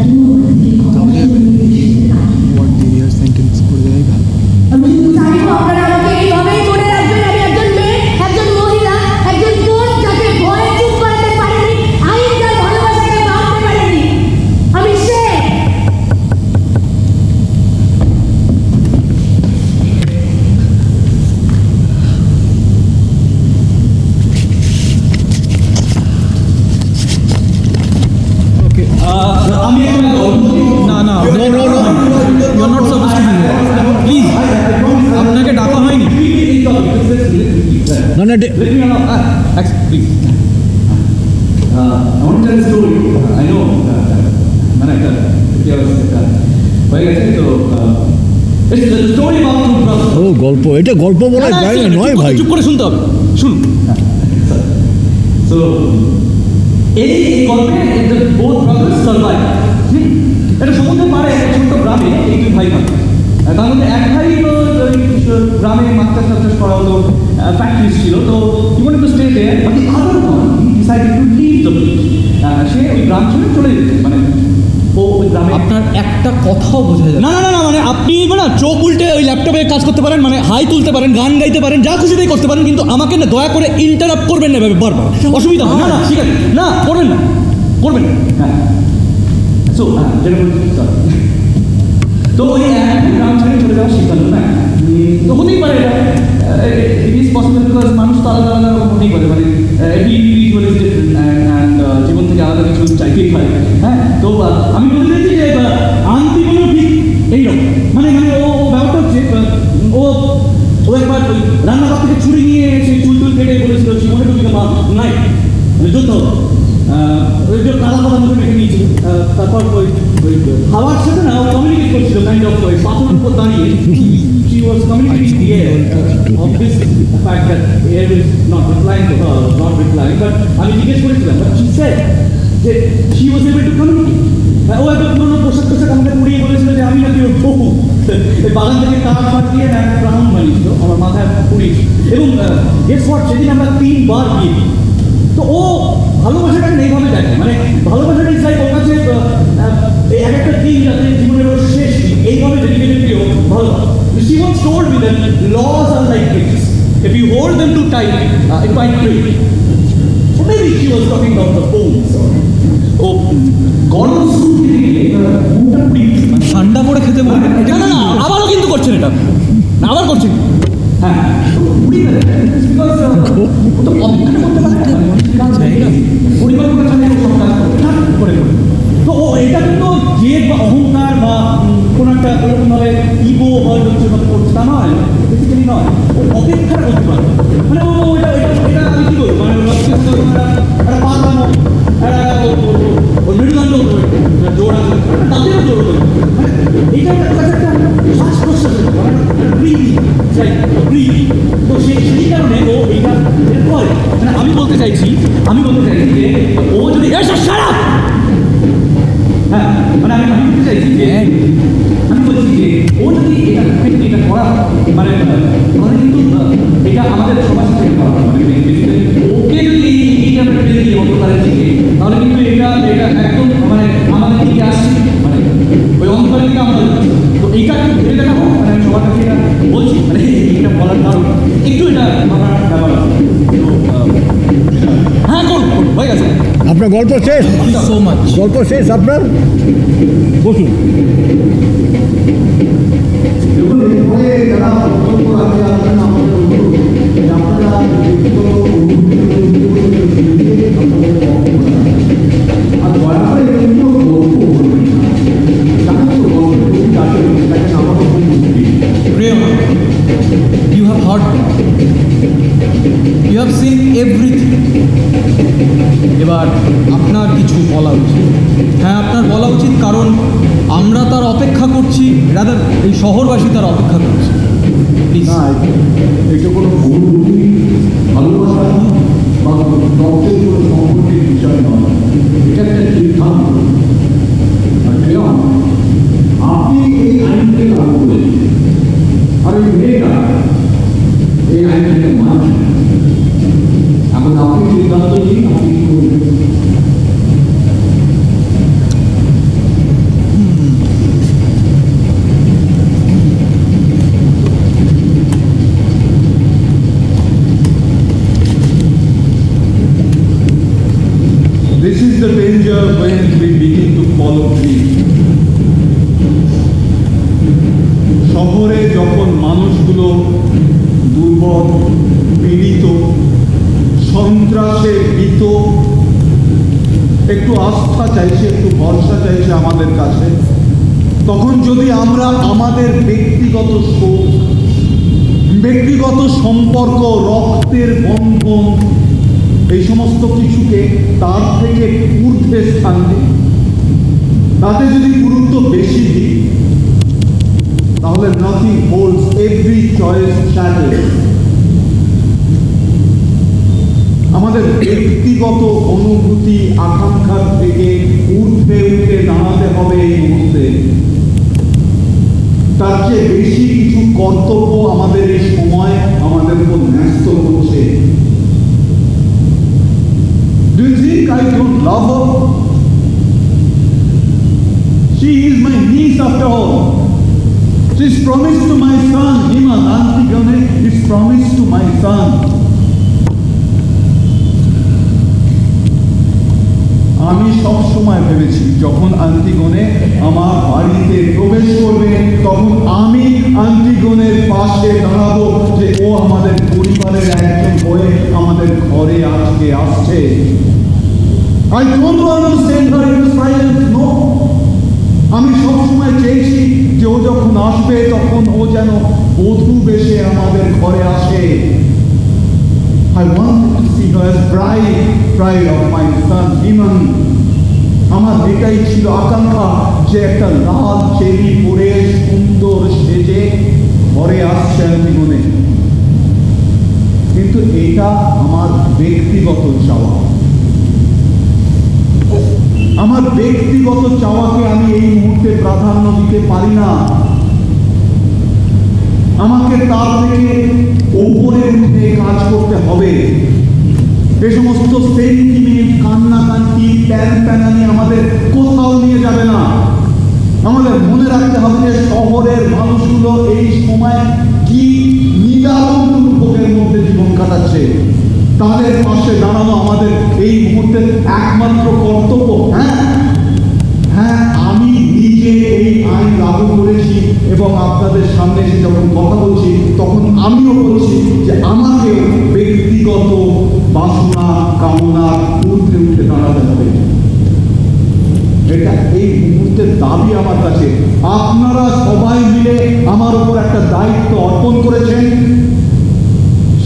আমি শুধু চাইবো আপনারা আমাকে এইভাবেই মনে রাখবেন আমি একজন মেয়ে, একজন মহিলা, একজন বোন যাকে ভয়ে চুপ করাতে পারেনি, আইন তার ভালোবাসাকে ভাবতে পারেনি। আমি সে। আমি না না you not suppose to be please. আপনাকে ডাকা হয়নি। না না please. I want to tell a story. I know, man, I tell it's the story about two brothers. ও গল্প, এটা গল্প বলা যায় না, নয় ভাই। চুপ করে শুনতে হবে, শুনুন। So, এই গল্পে both brothers survive. এটা সমুদ্রের পাড়ে একটা ছোট্ট গ্রামে এই দুই ভাই থাকে। তার মধ্যে এক ভাই তো গ্রামে মাছ চাষ করা হতো, ফ্যাক্টরিজ ছিল, তো he wanted to stay there, but the other one decided to leave the village. সে ওই গ্রাম ছেড়ে চলে যেতে, মানে ও ওই গ্রামে। আপনার একটা কথাও বোঝা যায় না। না না না, মানে আপনি না চোখ উল্টে ওই ল্যাপটপে কাজ করতে পারেন, মানে হাই তুলতে পারেন, গান গাইতে পারেন, যা খুশি তাই করতে পারেন, কিন্তু আমাকে না দয়া করে ইন্টারাপ্ট করবেন না এভাবে বারবার। অসুবিধা হয় না। না ঠিক আছে, না করবেন না, করবেন না। হ্যাঁ, সো যেটা বলছি তো ওই গ্রাম ছেড়ে চলে যাওয়ার সিদ্ধান্ত নেয়। তো হতেই পারে এটা, ইট ইজ পসিবল বিকজ মানুষ তো আলাদা আলাদা রকম হতেই পারে, মানে every individual is different and জীবন থেকে আলাদা কিছু চাইতেই পারে। হ্যাঁ, তো আমি বলতে চাইছি যে আন্তিমও ঠিক এইরকম, মানে মানে ও ব্যাপারটা হচ্ছে ও একবার ওই রান্নাঘর থেকে ছুরি নিয়ে সেই চুল কেটে বলেছিল জীবনে ঢুকে নাই, মানে যুদ্ধ ওই যে কাদা কাদা মতো মেখে নিয়েছিল। তারপর ওই ওই হাওয়ার সাথে না ও কমিউনিকেট করছিল, কাইন্ড অফ ওই পাথরের উপর দাঁড়িয়ে she was communicating the air of this fact that air is not replying to her, not replying, but আমি জিজ্ঞেস করেছিলাম, but she said that she was able to communicate. ও একবার 19 এবং গেস হোয়াট, সেদিন আমরা 3 বার বিয়ে দিই। তো ও ভালোবাসাটা এইভাবে দেখে, মানে ভালোবাসাটা ইজ লাইক ওর কাছে এক একটা দিন যাতে জীবনের ওর শেষ দিন এইভাবে ডেডিকেটেডলি ও ভালোবাসে। She once told me that laws are like gifts. If you hold them too tight, it might break. So maybe she was talking about the bones. ও গরম স্যুপ খেতে গেলে মুখটা পুড়ি ঠান্ডা করে খেতে বলবে। না না না, আবারও কিন্তু করছেন এটা, না আবার করছেন। হ্যাঁ পুড়ি না, বিকজ তো অপেক্ষা করতে পারে না, পরিবার করে চলে সব কাজ করে তো ও এটা কিন্তু জেদ বা অহংকার বা কোনো একটা এরকমভাবে ইগো বা হচ্ছে করছে তা নয়, বেসিক্যালি নয়। ও অপেক্ষা করতে পারে, মানে ও এটা এটা আমি কি বলবো, মানে একটা পাতানো ওর মেরুদণ্ড জোর আছে, তাদেরও জোর করে, মানে এইটা একটা শ্বাস প্রশ্বাসের ব্রিথিং, তো সেই কারণে ও এইটা করে। মানে আমি বলতে চাইছি যে ও যদি সারা হ্যাঁ মানে আমি বলতে চাইছি যে আমি বলছি যে ও যদি এটা করা মানে কিন্তু এটা আমাদের সমাজ থেকে করা ওকে যদি এইটা আমরা পেয়ে দিই অন্ধকারের দিকে, তাহলে কিন্তু এটা একদম মানে আমাদের দিকে আসছে, মানে ওই অন্ধকারের দিকে আমাদের। তো এইটা একটু ভেবে দেখাবো, মানে আমি সবার কাছে এটা বলছি, মানে এইটা বলার কারণ একটু এটা আমার ব্যাপার আছে। হ্যাঁ করুন, হয়ে গেছে আপনার গল্প শেষ? সো মাচ গল্প শেষ আপনার, বসুন। দেখুন এরপরে যারা বক্তব্য রাখতে আসবেন আমাদের অনুরোধ যে আপনারা ব্যক্তিগত আর দয়া করে এগুলো গল্প করবেন না, জানেন তো গল্প আছে সেটাকে আমারও খুব Prem, you have heard me. You have seen everything. এবার আপনার কিছু বলা উচিত। হ্যাঁ আপনার বলা উচিত, কারণ আমরা তার অপেক্ষা করছি, রাদার এই শহরবাসী তার অপেক্ষা করছে। প্লিজ। না এটা কোনো অনুভূতি ভালোবাসা বা রক্তের কোনো সম্পর্কের বিষয় নয়, এটা একটা সিদ্ধান্ত। আপনি এই আইনকে লাগু করেছেন আর এই মেয়েটা এই আইনটাকে মানছে, এখন আপনি সিদ্ধান্ত নিন আপনি কি করবেন। This is the danger when we begin to follow dreams. শহরে যখন মানুষগুলো দুর্বল, পীড়িত, সন্ত্রাসে ভীত, একটু আস্থা চাইছে, একটু ভরসা চাইছে আমাদের কাছে, তখন যদি আমরা আমাদের ব্যক্তিগত সুখ, ব্যক্তিগত সম্পর্ক, রক্তের বন্ধন, এই সমস্ত কিছুকে তার থেকে ঊর্ধ্বে স্থান দিই, তাতে যদি গুরুত্ব বেশি দিই, তাহলে নাথিং হোল্ডস এভরি চয়েস শ্যাডেল। আমাদের ব্যক্তিগত অনুভূতি আকাঙ্ক্ষার থেকে ঊর্ধ্বে উঠে দাঁড়াতে হবে এই মুহূর্তে। তার চেয়ে বেশি কিছু কর্তব্য আমাদের এই সময় আমাদের উপর ন্যস্ত করছে। Do you think I don't love her? She is my niece after all. She's promised to my son, Himan, Antigone is promised to my son. আমি সব সময় ভেবেছি যখন আন্টিগনে আমার বাড়িতে প্রবেশ করবে তখন আমি আন্টিগনের পাশে দাঁড়াবো, যে ও আমাদের পরিবারের একজন হয়ে আমাদের ঘরে আজকে আসছে। I don't want to send her into silence, no. আমি সবসময় চেয়েছি যে ও যখন আসবে তখন ও যেন বধূ বেশে আমাদের ঘরে আসে। I wanted to see her as bride of my son Himan. আমার এটাই ছিল আকাঙ্ক্ষা যে একটা লাল চেরি পরে সুন্দর সেজে ঘরে আসছে জীবনে। কিন্তু এটা আমার ব্যক্তিগত চাওয়া। আমার ব্যক্তিগত চাওয়াকে আমি এই মুহূর্তে প্রাধান্য দিতে পারি না। আমাকে তার থেকে উপরে উঠে কাজ করতে হবে। এ সমস্ত সেন্টিমেন্ট, কান্নাকান্তি, প্যানপ্যানানি আমাদের কোথাও নিয়ে যাবে না। আমাদের মনে রাখতে হবে যে শহরের মানুষগুলো এই সময় কি নিদারুণ দুর্ভোগের মধ্যে জীবন কাটাচ্ছে। তাদের পাশে দাঁড়ানো আমাদের এই মুহূর্তে একমাত্র কর্তব্য। হ্যাঁ, আমি নিজে এই আইন লাগু করেছি এবং আপনাদের সামনে এসে যখন কথা বলছি তখন আমিও বলছি যে আমাকে ব্যক্তিগত বাসনা কামনার ঊর্ধ্বে উঠে দাঁড়াতে হবে। এটা এই মুহূর্তের দাবি আমার কাছে। আপনারা সবাই মিলে আমার উপর একটা দায়িত্ব অর্পণ করেছেন,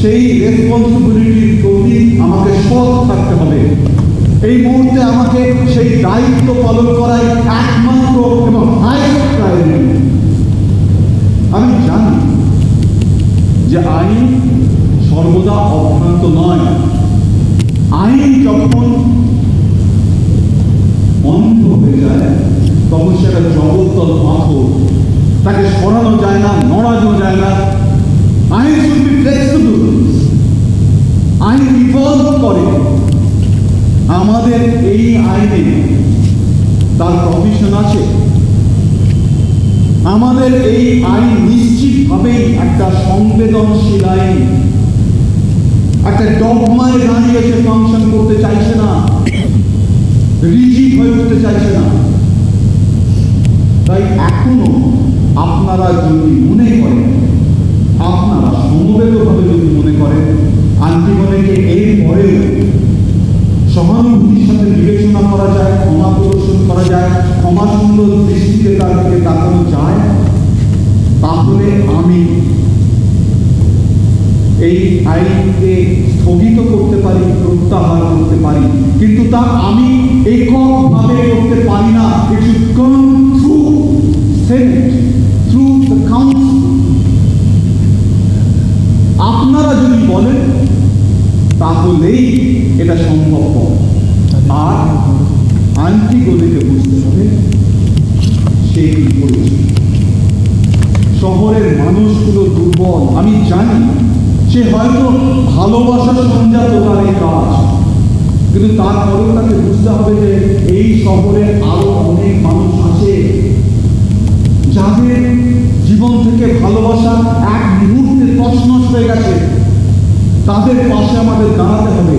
সেই রেসপন্সিবিলিটির প্রতি আমাকে সৎ থাকতে হবে। এই মুহূর্তে আমাকে সেই দায়িত্ব পালন করাই একমাত্র এবং হাইয়েস্ট প্রায়োরিটি। আমি জানি যে আইন সর্বদা অভ্রান্ত নয়। আইন যখন অন্ধ হয়ে যায় তখন সেটা জগত্তল পাথর, তাকে সরানো যায় না, নড়ানো যায় না। আইন শুড বি ফ্লেক্সিবল। আইন ইভলভ করে। আমাদের এই আইনে তার প্রভিশন আছে। আমাদের এই আইন নিশ্চিতভাবেই একটা সংবেদনশীল আইন, একটা ডগমায় দাঁড়িয়ে সে ফাংশন করতে চাইছে না, রিজিড হয়ে উঠতে চাইছে না। তাই এখনো আপনারা যদি মনে করেন, আপনারা সমবেতভাবে যদি মনে করেন আন্টিগণেকে এর পরেও সহানুভূতির সাথে বিবেচনা করা যায়, ক্ষমা প্রদর্শন করা যায়, ক্ষমা সুন্দর দৃষ্টিতে তার দিকে তাকানো যায়, তাহলে আমি এই আইনকে স্থগিত করতে পারি, প্রত্যাহার করতে পারি। কিন্তু তা আমি এককভাবে করতে পারি না। It should come through senate, through the council. আপনারা যদি বলেন তাহলেই এটা সম্ভব। আর আন্টিগণিকে বুঝতে হবে সে কি করেছে। শহরের মানুষগুলো দুর্বল, আমি জানি। সে হয়তো ভালোবাসার সঞ্জাত তার এই কাজ, কিন্তু তারপরেও তাকে বুঝতে হবে যে এই শহরে আরো অনেক মানুষ আছে যাদের জীবন থেকে ভালোবাসা এক মুহূর্তে তছনছ হয়ে গেছে। তাদের পাশে আমাদের দাঁড়াতে হবে।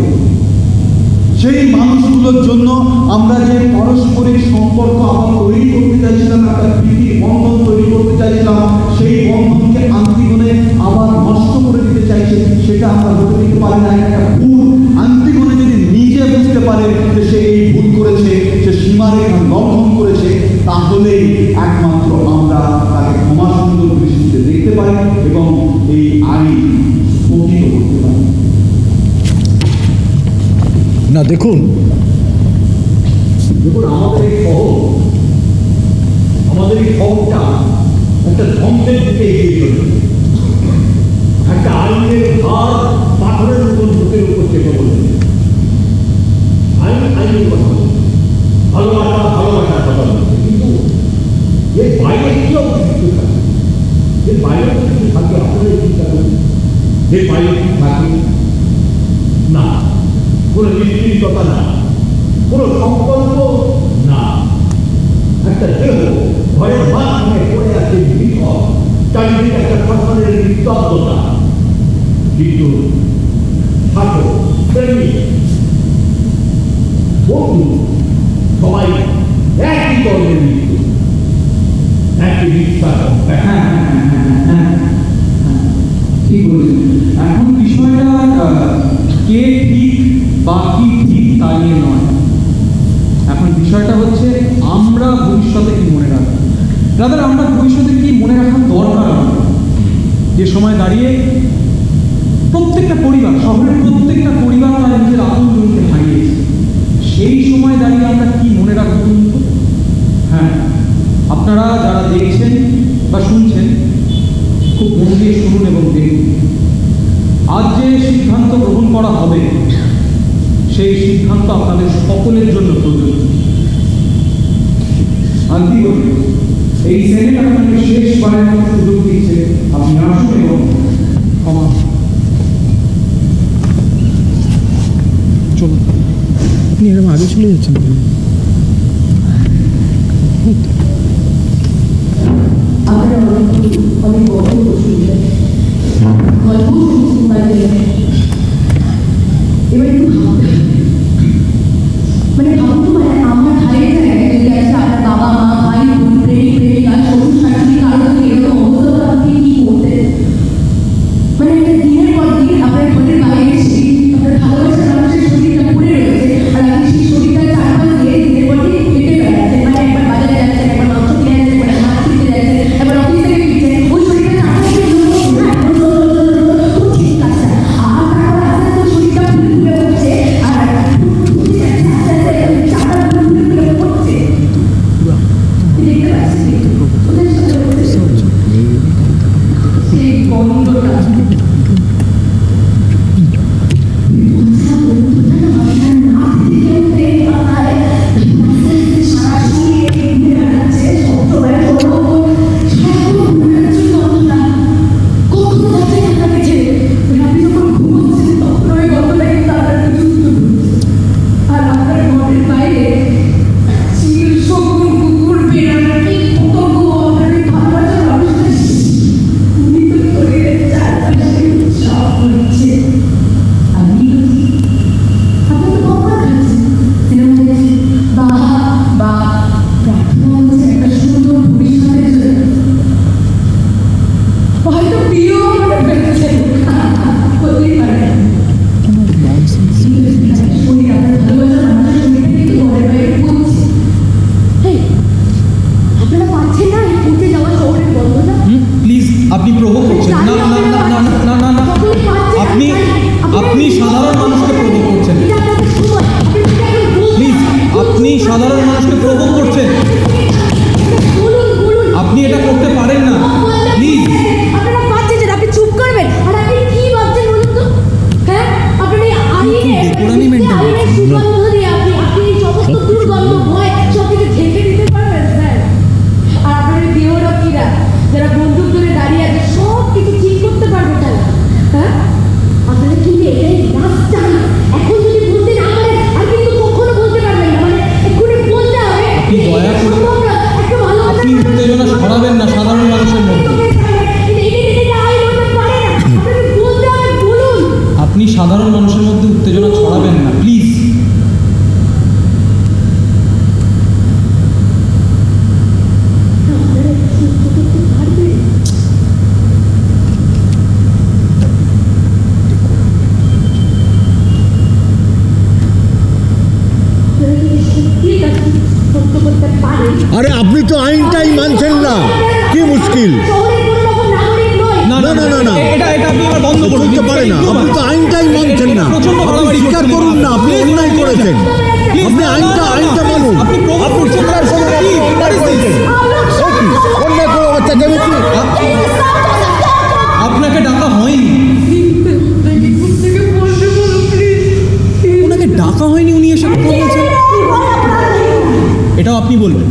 সেই মানুষগুলোর জন্য আমরা যে পারস্পরিক সম্পর্ক আবার তৈরি করতে চাইছিলাম, একটা প্রীতির বন্ধন তৈরি করতে চাইছিলাম, সেই বন্ধনকে আন্তিগণে আবার নষ্ট করে দিতে চাইছে, সেটা আমরা হতে দিতে পারি না। একটা ভুল আন্তিগণে যদি নিজে বুঝতে পারে যে সে এই ভুল করেছে, সে সীমারেখা লঙ্ঘন করেছে, তাহলেই একমাত্র আমরা তাকে ক্ষমা সুন্দর দৃষ্টিতে দেখতে পারি এবং এই আইন স্থগিত করতে পারি। না দেখুন আমাদের এই শহরটা একটা ধ্বংসের দিকে এগিয়ে চলে। একটা আইনের ভার পাথরের উপর বুকের উপর চেপে বলছে। আইনের কথা বলছে, ভালোবাসার কথা বলছে, কিন্তু এর বাইরে কি অবশিষ্ট থাকে? এর বাইরে কিছু থাকে, আপনারা চিন্তা করুন। এর বাইরে কি থাকে? না, কোনো নিশ্চিততা না, কোনো সংকল্প না। একটা দেহ ঘরের মাঝখানে পড়ে আছে বিপদ, চারিদিকে একটা সন্তানের নিস্তব্ধতা। কিন্তু ছাত্র, প্রেমী, বন্ধু সবাই একই ধরনের মৃত্যু, একই বিশ্বাস। ঠিক বলেছেন। এখন বিষয়টা কে ঠিক বা কি ঠিক তা নিয়ে নয়। এখন বিষয়টা হচ্ছে আমরা ভবিষ্যতে কি মনে রাখবো। রাদার আমরা ভবিষ্যতে কি মনে রাখার দরকার। যে সময় দাঁড়িয়ে প্রত্যেকটা পরিবার, শহরের প্রত্যেকটা পরিবার তার নিজের আপনজনকে হারিয়েছে, সেই সময় দাঁড়িয়ে আমরা কি মনে রাখবো। হ্যাঁ, আপনারা যারা দেখছেন বা শুনছেন খুব মন দিয়ে শুনুন এবং দেখুন। আজ যে সিদ্ধান্ত গ্রহণ করা হবে সেই সিদ্ধান্ত আপনাদের সকলের জন্য প্রযোজ্য। এই সেনেট আপনাকে শেষবারের মতো সুযোগ দিচ্ছে, আপনি আসুন এবং ক্ষমা আগে চলে যাচ্ছেন অনেক গল্প শুনলেন, গল্প এবার একটু ভাবতে মানে ভাবতো মানে আমার ভাইয়ের জায়গায় যদি আছে আপনার বাবা মা ভাই বোন প্রেমিক প্রেমিকা শ্বশুর শাশুড়ি কারো যদি এরকম অবস্থা আপনি কি করতেন? মানে একটা দিনের পর দিন আপনার ঘরের বাইরে এসে আপনার ভালোবাসার মানুষের শরীরটা পড়ে রয়েছে আর আপনি সেই শরীরটা চারপাশ দিয়ে দিনের পর দিন হেঁটে বেড়াচ্ছেন, মানে একবার বাজারে যাচ্ছেন, একবার মাংস কিনে আনছেন, একবার মাছ কিনতে যাচ্ছেন, একবার অফিস থেকে ফিরছেন, ওই শরীরটা চারপাশ দিয়ে ঠিক আছে আর তারপর আস্তে আস্তে শরীরটা ফুলে ফুলে উঠছে আর সেই বন্ধটা আপনি প্রভোগ করছেন না না না না না না না আপনি আপনি সাধারণ মানুষকে প্রভোগ করছেন প্লিজ আপনি সাধারণ মানুষকে প্রভোগ করছেন আপনি এটা করতে পারেন না প্লিজ আপনারা পাচ্ছেন আপনি চুপ করবেন আর আপনি কি ভাবছেন বলুন তো হ্যাঁ আপনি আইনের সুগন্ধ দিয়ে আপনি সমস্ত দুর্গন্ধ ভয় সব কিছু ঢেকে দিতে পারবেন স্যার আর আপনার দেহরক্ষীরা যারা বন্দুক ধরে দাঁড়িয়ে আছে সব কিছু ঠিক করতে পারবে তারা হ্যাঁ আপনারা কি এটাই রাস্তা এখন যদি বলতে না পারেন আর কিন্তু কখনো বলতে পারবেন না মানে এক্ষুনি বলতে হবে আপনি দয়া করে আপনি উত্তেজনা সরাবেন না সাধারণ মানুষের মধ্যে আপনি সাধারণ মানুষের মধ্যে উত্তেজনা ছড়াবেন না প্লিজ আরে আপনি তো আইনটাই মানছেন না কি মুশকিল না না না না এটা এটা আপনি আবার বন্ধ করুন করতে পারে না আপনি তো আইনটাই মানছেন না আপনি স্বীকার করুন না আপনি অন্যায় করেছেন আপনি আইনটা মানুন আপনি স্বীকার করুন অন্যায় করে বাচ্চা কেমিস্ট্রি আপনাকে ডাকা হয়নি ওনাকে ডাকা হয়নি উনি এসে কথা বলছেন এটাও আপনি বলবেন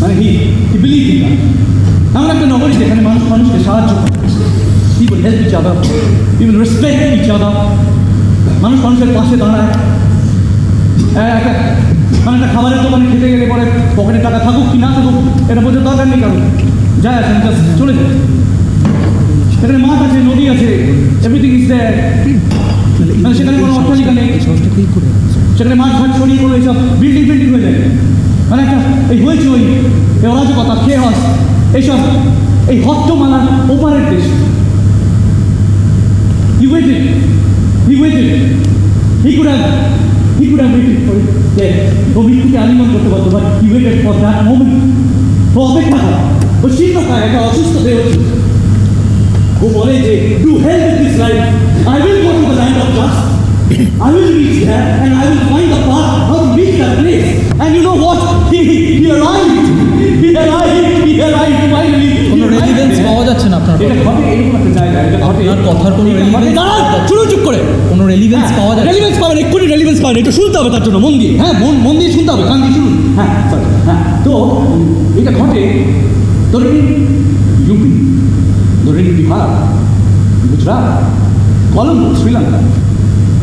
মানে হি বিলিভ ইন দ্যাট। এমন একটা নগরী যেখানে মানুষ মানুষকে সাহায্য করে, people help each other, people respect each other, মানুষ মানুষের পাশে দাঁড়ায়। মানে একটা খাবারের দোকানে খেতে গেলে পরে পকেটে টাকা থাকুক কি না থাকুক এটা বোঝার দরকার নেই কারণ, যায় আসেন জাস্ট চলে যায়। সেখানে মাঠ আছে, নদী আছে, এভরিথিং ইজ দেয়ার। মানে সেখানে কোনো অট্টালিকা নেই, সেখানে মাঠ ঘাট ছড়িয়ে পড়ে এইসব বিল্ডিং বিল্ডিং হয়ে যায়। মানে একটা এই হইচই, এই অরাজকতা, খেয়াস, এইসব এই হট্টমালার ওপারের দেশ। He waited. He could have waited for it. ও মৃত্যুকে আলিঙ্গন করতে পারতো, but he waited for that moment. ও অপেক্ষা করে, ও শীর্ণকায় একটা অসুস্থ দেহ ছিল। ও বলে যে do hell with this life. I will go to the land of dust. I will reach there and I will find a path how to reach that place. And you know what? He arrived. Finally. কোনো relevance পাওয়া যাচ্ছে না আপনার এটা ঘটে এরকম একটা জায়গা, এটা ঘটে। আপনার কথার কোনো রেলিভেন্স শুরু চুপ করে কোনো রেলিভেন্স পাওয়া যাচ্ছে? রেলিভেন্স পাবেন, এক্ষুনি রেলিভেন্স পাবেন, একটু শুনতে হবে তার জন্য মন দিয়ে। হ্যাঁ, মন দিয়ে শুনতে হবে, কান দিয়ে শুনুন। হ্যাঁ সরি, হ্যাঁ। তো এটা ঘটে ধরে নিন ইউপি, ধরে নিন বিহার, গুজরাট, কলম্বো, শ্রীলঙ্কা,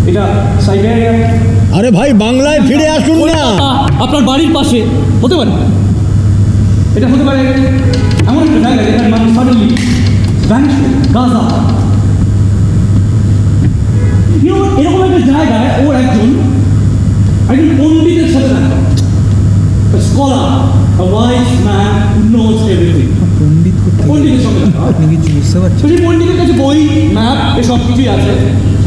এটা সাইবেরিয়া। আরে ভাই বাংলায় ফিরে আসুন না। আপনার বাড়ির পাশে হতে পারে, এটা হতে পারে এমন একটা জায়গা যেখানে মানুষ সাডেনলি ভ্যানিশ করে, গাজা। এরকম একটা জায়গায় ওর একজন পণ্ডিতের সাথে দেখা, scholar, a wise man who knows everything. পণ্ডিতের সঙ্গে আপনি কিছু বুঝতে পারছেন? সেই পণ্ডিতের কাছে বই, ম্যাপ, এসব কিছুই আছে।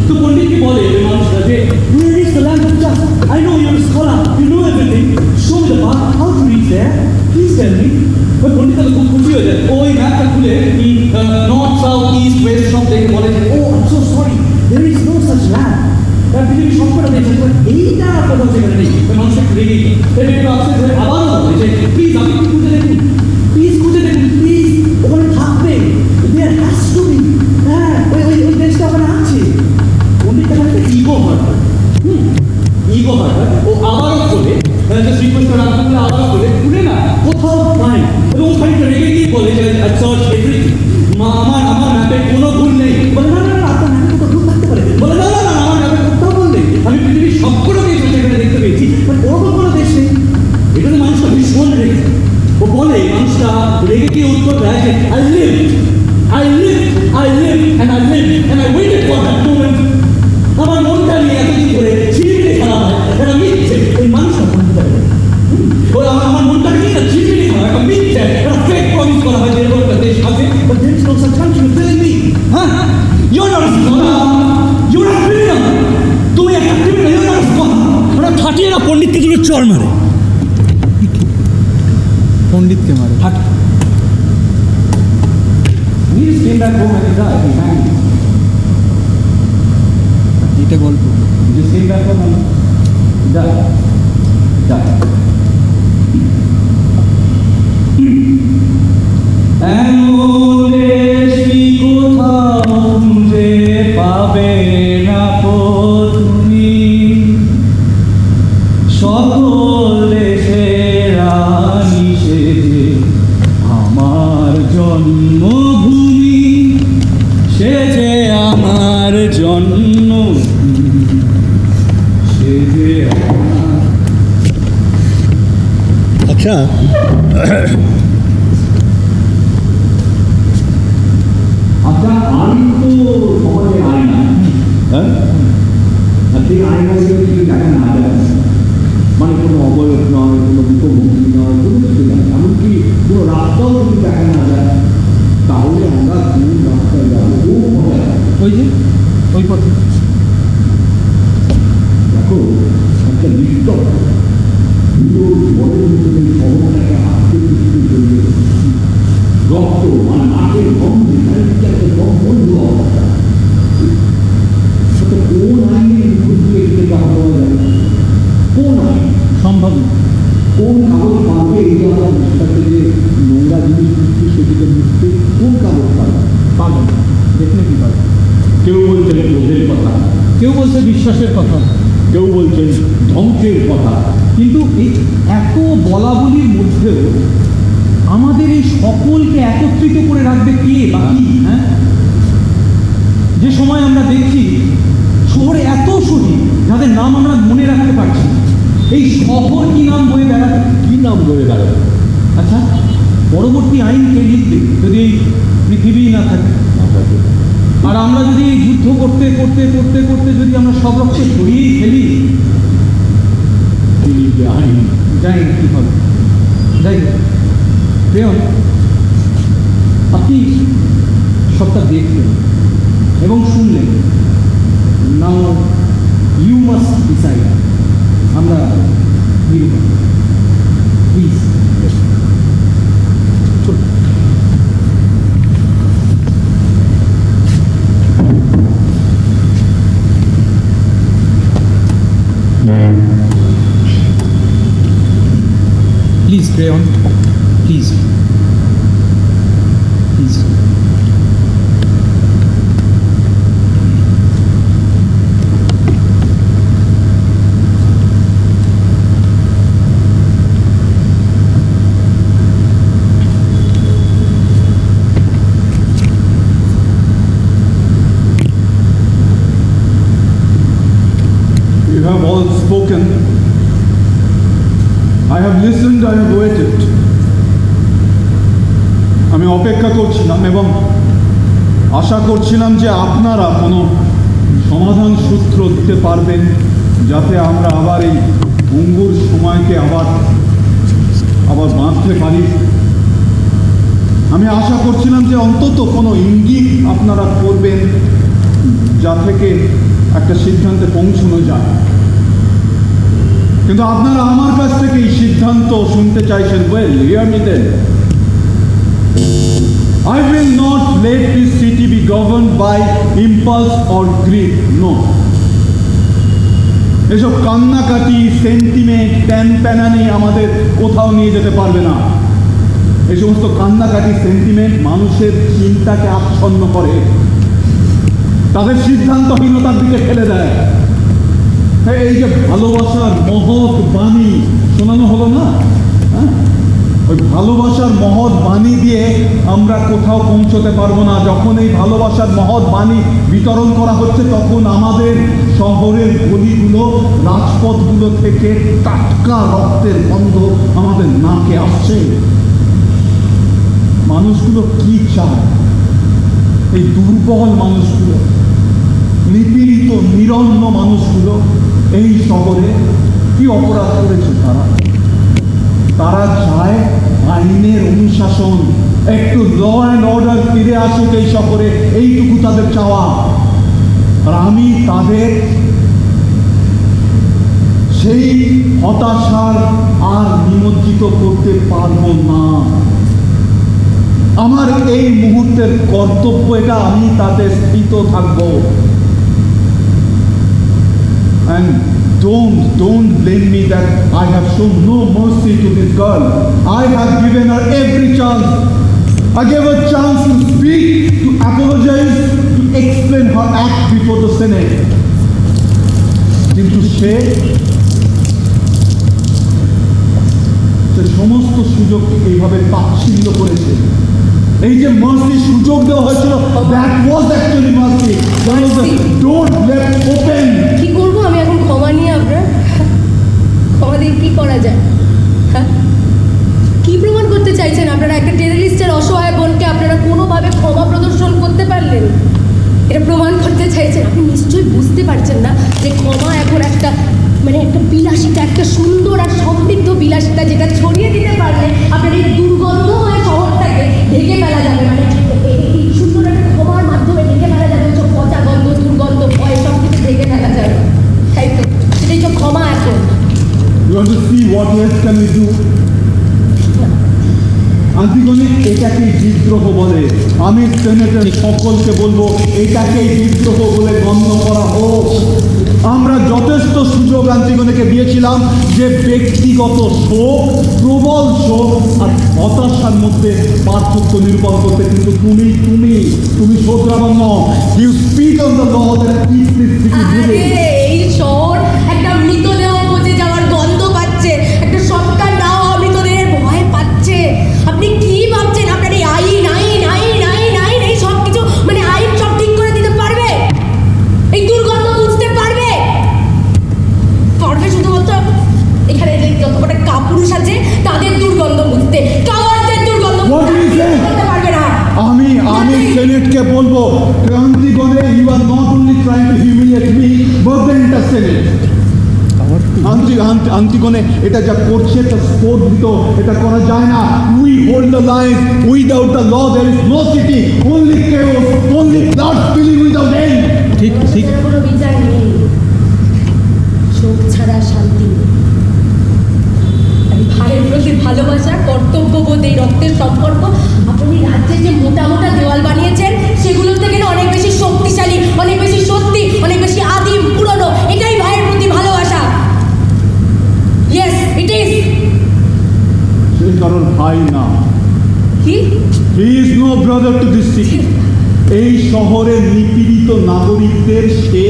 তো পণ্ডিত কি বলে মানুষরা যে where is the land of dust? I know you're a scholar, you know everything. Show me the path, how to reach there? Please tell me. ওই পণ্ডিত খুব খুশি হয়ে যায়, ওই ম্যাপটা খুলে নর্থ, সাউথ, ইস্ট, ওয়েস্ট সব দেখে বলে oh I'm so sorry, there is no such land. পৃথিবীর সবকটা দেখছেন এইটা কোথাও সেখানে নেই। মানুষ একটু রেগে একটু আপসেট হয়ে আবারও বলে যে প্লিজ আপনি একটু খুঁজে দেখুন, প্লিজ ওখানে থাকবে, there has to be। হ্যাঁ, ওই দেশটা ওখানে আছে। পণ্ডিতটা একটা ইগো হয়, ও আবারও বলে শ্রীকৃষ্ণ রামচন্দ্র আবারও বলে খুলে না কোথাও পাই, এবং ওখানে রেগে গিয়ে বলে যে সার্চ এভরিথিং, আমার ম্যাপে কোনো ভুল নেই। বলে না আপনার ম্যাপে কোথাও ভুল থাকতে পারে। বলে না আমার ম্যাপে কোথাও ভুল নেই, আমি পৃথিবীর সবগুলো দেশ সেখানে দেখতে পেয়েছি, বাট ওরকম কোনো দেশ নেই। এটা তো মানুষটা ভীষণ রেগে। ও বলে মানুষটা রেগে গিয়ে উত্তর দেয় যে I lived and I waited for that moment. আমার মনটা নিয়ে এতদিন ধরে ঝিলিমিলি খেলা হয়, এটা মিথ্যে। এই মানুষটা বলতে পারে আমার মনটাকে নিয়ে ঝিলিমিলি খেলা, একটা মিথ্যে, একটা ফেক প্রমিস করা হয় যে এরকম একটা দেশ আছে। But there is no such country, you're telling me. You're not a scholar, you're a criminal. তুমি একটা criminal, you're not a scholar. ওরা ঠাটিয়ে না পণ্ডিতকে দুটো চড় মারে, পণ্ডিতকে মারে। He just came back home and he died. He hanged. এটা গল্প। He just came back home and died. এমন দেশ কি কোথাও খুঁজে পাবে না তুমি, সকল দেশের রানী সেজে আমার জন্মভূমি, সেজে আমার জন্মভূমি, সেজে আমার। আচ্ছা আচ্ছা আইন তো সমাজে আইন আছে, হ্যাঁ, আর সেই আইনগুলো যদি দেখা না যায়, মানে কোনো অবয়ব নয়, কোনো মুখোমুখি নয়, কোনো কিছু নয়, এমনকি কোনো রাস্তাও যদি দেখা না যায়, তাহলে আমরা কোন রাস্তায় যাবো? ওই যে ওই পথে দেখো একটা লিস্ট পুরো বড় শহরটাকে আজকে সৃষ্টি করবে রক্ত, মানে মাঠের গন্ধে চারিদিকে একটা গন্ধ অবস্থা। সেটা কোন আইনের ঘুরতে এটাকে পাওয়া যাবে? কোন আইন সম্ভব না? কোন কাগজ পাবে এই যে আমরা বুঝতে যে নোংরা জিনিস দিচ্ছি সেটিকে বুঝতে কোন কাগজ পাবে না? ডেফিনেটলি পাবে। কেউ বলছেন ক্রোধের কথা, কেউ বলছে বিশ্বাসের কথা, কেউ বলছেন ধ্বংসের কথা, কিন্তু এই এত বলা বলির মধ্যেও আমাদের এই সকলকে একত্রিত করে রাখবে কে বা কি? হ্যাঁ, যে সময় আমরা দেখছি শহরে এত শহীদ যাদের নাম আমরা মনে রাখতে পারছি না, এই শহর কি নাম বয়ে বেড়াবে? কি নাম বয়ে বেড়াবে? আচ্ছা, পরবর্তী আইন কে লিখবে যদি এই পৃথিবী না থাকে? আর আমরা যদি এই যুদ্ধ করতে করতে করতে করতে যদি আমরা সব রক্ত ছড়িয়েই ফেলি, আইন জানি না কি হবে। যাই হোক প্রেম, আপনি সবটা দেখলেন এবং শুনলেন। Now you must decide. আমরা please Please pray on. Please. Please. You have all spoken. I have listened, I have waited. আমি অপেক্ষা করছিলাম এবং আশা করছিলাম যে আপনারা কোনো সমাধান সূত্র দিতে পারবেন, যাতে আমরা আবার এই ভঙ্গুর সময়কে আবার বাঁধতে পারি। আমি আশা করছিলাম যে অন্তত কোনো ইঙ্গিত আপনারা করবেন, যা থেকে একটা সিদ্ধান্তে পৌঁছানো যায়। কিন্তু আপনারা আমার কাছ থেকে এই সিদ্ধান্ত শুনতে চাইছেন। Well, hear me then. I will not let this city be governed by impulse or greed. No. এসব কান্নাকাটি, সেন্টিমেন্ট, প্যানানি আমাদের কোথাও নিয়ে যেতে পারবে না। এই সমস্ত কান্নাকাটি, সেন্টিমেন্ট মানুষের চিন্তাকে আচ্ছন্ন করে, তাদের সিদ্ধান্তহীনতার দিকে ফেলে দেয়। এই যে ভালোবাসার মহৎ বাণী শোনানো হলো না, হ্যাঁ, ওই ভালোবাসার মহৎ বাণী দিয়ে আমরা কোথাও পৌঁছতে পারবো না। যখন এই ভালোবাসার মহৎ বাণী বিতরণ করা হচ্ছে, তখন আমাদের শহরের গলিগুলো, রাজপথগুলো থেকে টাটকা রক্তের গন্ধ আমাদের নাকে আসছে। মানুষগুলো কি চায়? এই দুর্বল মানুষগুলো, নিপীড়িত নিরন্ন মানুষগুলো এই শহরে কি অপরাধ করেছে? তারা চায় আইনের অনুশাসন, একটু ল অ্যান্ড অর্ডার ফিরে আসুক এই শহরে, এইটুকু তাদের চাওয়া। আর আমি তাদের সেই হতাশার আর নিমজ্জিত করতে পারবো না। আমার এই মুহূর্তের কর্তব্য এটা, আমি তাতে স্থিত থাকবো। And don't blame me that I have shown no mercy to this girl. I have given her every chance. I gave her chance to speak, to apologize, to explain her act before the Senate. কিন্তু সে সমস্ত সুযোগকে এইভাবে তাচ্ছিল্য করেছে। এই যে mercy সুযোগ দেওয়া হয়েছিল, that was actually mercy. That was the door left open. কি করবো আমি এখন ক্ষমা নিয়ে? আপনার ক্ষমা দিয়ে কি করা যায়? হ্যাঁ, কি প্রমাণ করতে চাইছেন আপনারা? একটা টেররিস্টের অসহায় বোনকে আপনারা কোনোভাবে ক্ষমা প্রদর্শন করতে পারলেন? এটা প্রমাণ করতে চাইছেন? আপনি নিশ্চয়ই বুঝতে পারছেন না যে ক্ষমা এখন একটা একটা বিলাসিতা, একটা সুন্দর আর সমৃদ্ধ বিলাসিতা, যেটা ছড়িয়ে দিতে পারলে আপনার এই দুর্গন্ধময় শহরটাকে ঢেকে ফেলা যাবে। এই সুন্দর একটা ক্ষমার মাধ্যমে ঢেকে ফেলা যাবে ওইসব পচা গন্ধ, দুর্গন্ধ, ভয়, সব কিছু ঢেকে ফেলা যাবে। তাই তো, সেটাই তো ক্ষমা এখন। You want to see what else can we do? আন্টিগণে এটাকেই বিদ্রোহ বলে। আমি সেনেটের সকলকে বলবো, এটাকেই বিদ্রোহ বলে গণ্য করা হোক। আমরা যথেষ্ট সুযোগ আন্টিগণকে দিয়েছিলাম যে ব্যক্তিগত শোক, প্রবল শোক আর হতাশার মধ্যে পার্থক্য নিরূপণ করতে। কিন্তু তুমি শোধরাবণ, you speak on the law that keeps this city moving. এই শহর একটা মৃতদেহ পচে যাওয়ার গন্ধ পাচ্ছে, একটা সরকার নাও মৃতদেহের ভয় পাচ্ছে। আপনি কি আন্টিগণে এটা যা করছে তা স্পর্ধিত, এটা করা যায় না। We hold the line, without the law there is no city, only chaos, only blood spilling without end. ঠিক ঠিক কোনো বিচার নেই, শোক ছাড়া শান্তি নেই। ভাইয়ের প্রতি ভালোবাসা, কর্তব্যবোধ, এই রক্তের সম্পর্ক আপনি রাজ্যে যে মোটা মোটা দেওয়াল বানিয়েছেন সেগুলোর থেকে অনেক বেশি শক্তিশালী, অনেক বেশি সত্যি, অনেক বেশি আদিম, পুরনো। এটাই ভাইয়ের প্রতি ভালোবাসা। Yes it is. সে কারণ ভাই না, কি? He is no brother to this city. এই শহরের নিপীড়িত নাগরিকদের সে,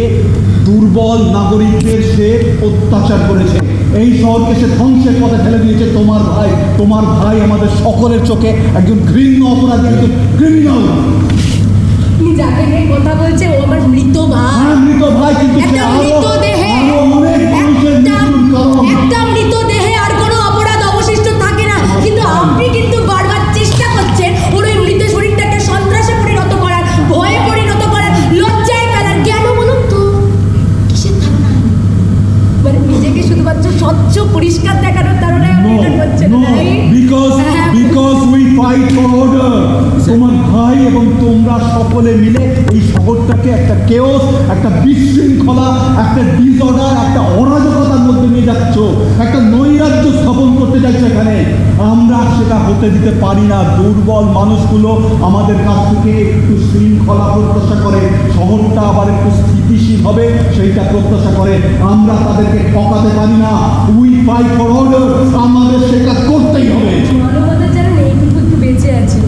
দুর্বল নাগরিকদের সে অত্যাচার করেছে। এই শহরকে সে ধ্বংসের পথে ফেলে দিয়েছে। তোমার ভাই আমাদের সকলের চোখে একজন ঘৃণ্য অপরাধী, একজন ক্রিমিনাল। আপনি যাকে নিয়ে কথা বলছে ও আমার মৃত ভাই। হ্যাঁ, মৃত ভাই, কিন্তু সে একটা মৃতদেহে, একটা মৃতদেহে আর কোনো অপরাধ অবশিষ্ট থাকে না। কিন্তু আপনি কিন্তু বারবার চেষ্টা করছেন ওর ওই মৃত শরীরটাকে সন্ত্রাসে পরিণত করার, ভয়ে পরিণত করার, লজ্জায় ফেলার। কেন বলুন তো? কিসের ধারণা? মানে নিজেকে শুধুমাত্র স্বচ্ছ পরিষ্কার দেখানোর ধারণায় আপনি এটা করছেন? Because we fight for order. তোমার ভাই এবং তোমরা সকলে মিলে এই শহরটাকে একটা কেওস, একটা বিশৃঙ্খলা, একটা ডিসঅর্ডার, একটা অরাজকতার মধ্যে নিয়ে যাচ্ছ, একটা নৈরাজ্য স্থাপন করতে যাচ্ছ এখানে। আমরা সেটা হতে দিতে পারি না। দুর্বল মানুষগুলো আমাদের কাছ থেকে একটু শৃঙ্খলা প্রত্যাশা করে, শহরটা আবার একটু স্থিতিশীল হবে সেইটা প্রত্যাশা করে। আমরা তাদেরকে ঠকাতে পারি না। We fight for order. আমাদের সেটা করতেই হবে। মানবতার জানেন এইটুকু একটু বেঁচে আছে,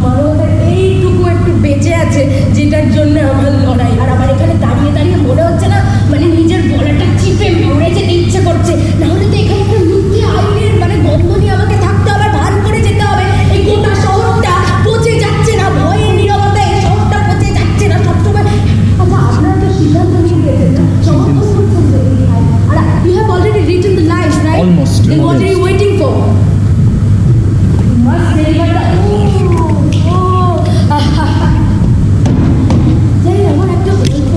মানবতার এইটুকু একটু বেঁচে আছে যেটার জন্য আমার লড়াই। আর আমার এখানে দাঁড়িয়ে দাঁড়িয়ে মনে হচ্ছে না মানে নিজের গলাটা চিপে মরে যেতে ইচ্ছে করছে। না হলে তো এখানে একটা মিথ্যে আইনের মানে গন্ধ নিয়ে আমাকে থাকতে হবে, ভান করে যেতে হবে। এই গোটা শহরটা পচে যাচ্ছে না, ভয়ে নীরবতায় এই শহরটা পচে যাচ্ছে না সবসময়। আচ্ছা, আপনারা তো সিদ্ধান্ত নিয়ে গিয়েছেন না, সমর্থন করছেন তো এই আইন। আর you have already written the lines, right? Almost. Then what are you waiting for? You must deliver the... জানি আমার একটা গল্প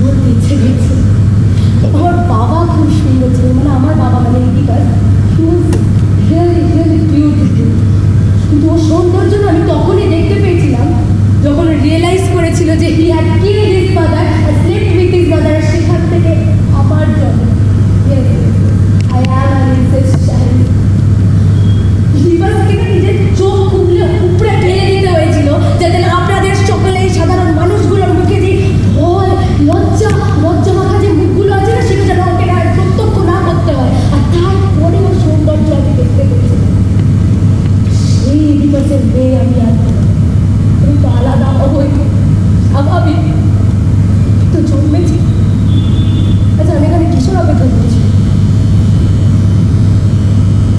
বলতে ইচ্ছে করছে। আমার বাবা খুব সুন্দর ছিল, মানে আমার বাবা মানে বিকাশ, he was really really beautiful। কিন্তু ওর সৌন্দর্য আমি তখনই দেখতে পেয়েছিলাম যখন রিয়েলাইজ করেছিল যে he had killed his mother and slept with his mother। সেখান থেকে আমার জন্য yes, I am an incest child। বিভাসকে নিজের চোখ খুলে উপরে ঠেলে দিতে হয়েছিল যাতে আপনাদের সকলে এই সাধারণ মানুষগুলোর মুখে যে ভয়, লজ্জা মাখা যে মুখগুলো আছে না সেটা যেন ওকে প্রত্যক্ষ না করতে হয়। আর তারপরেও সৌন্দর্য আমি দেখতে পেয়েছিলাম। সেই বিভাসের মেয়ে আমি আর তো আলাদা হবই, স্বাভাবিক তো জন্মেছি। আচ্ছা, আমি এখানে কিশোর অপেক্ষা করছি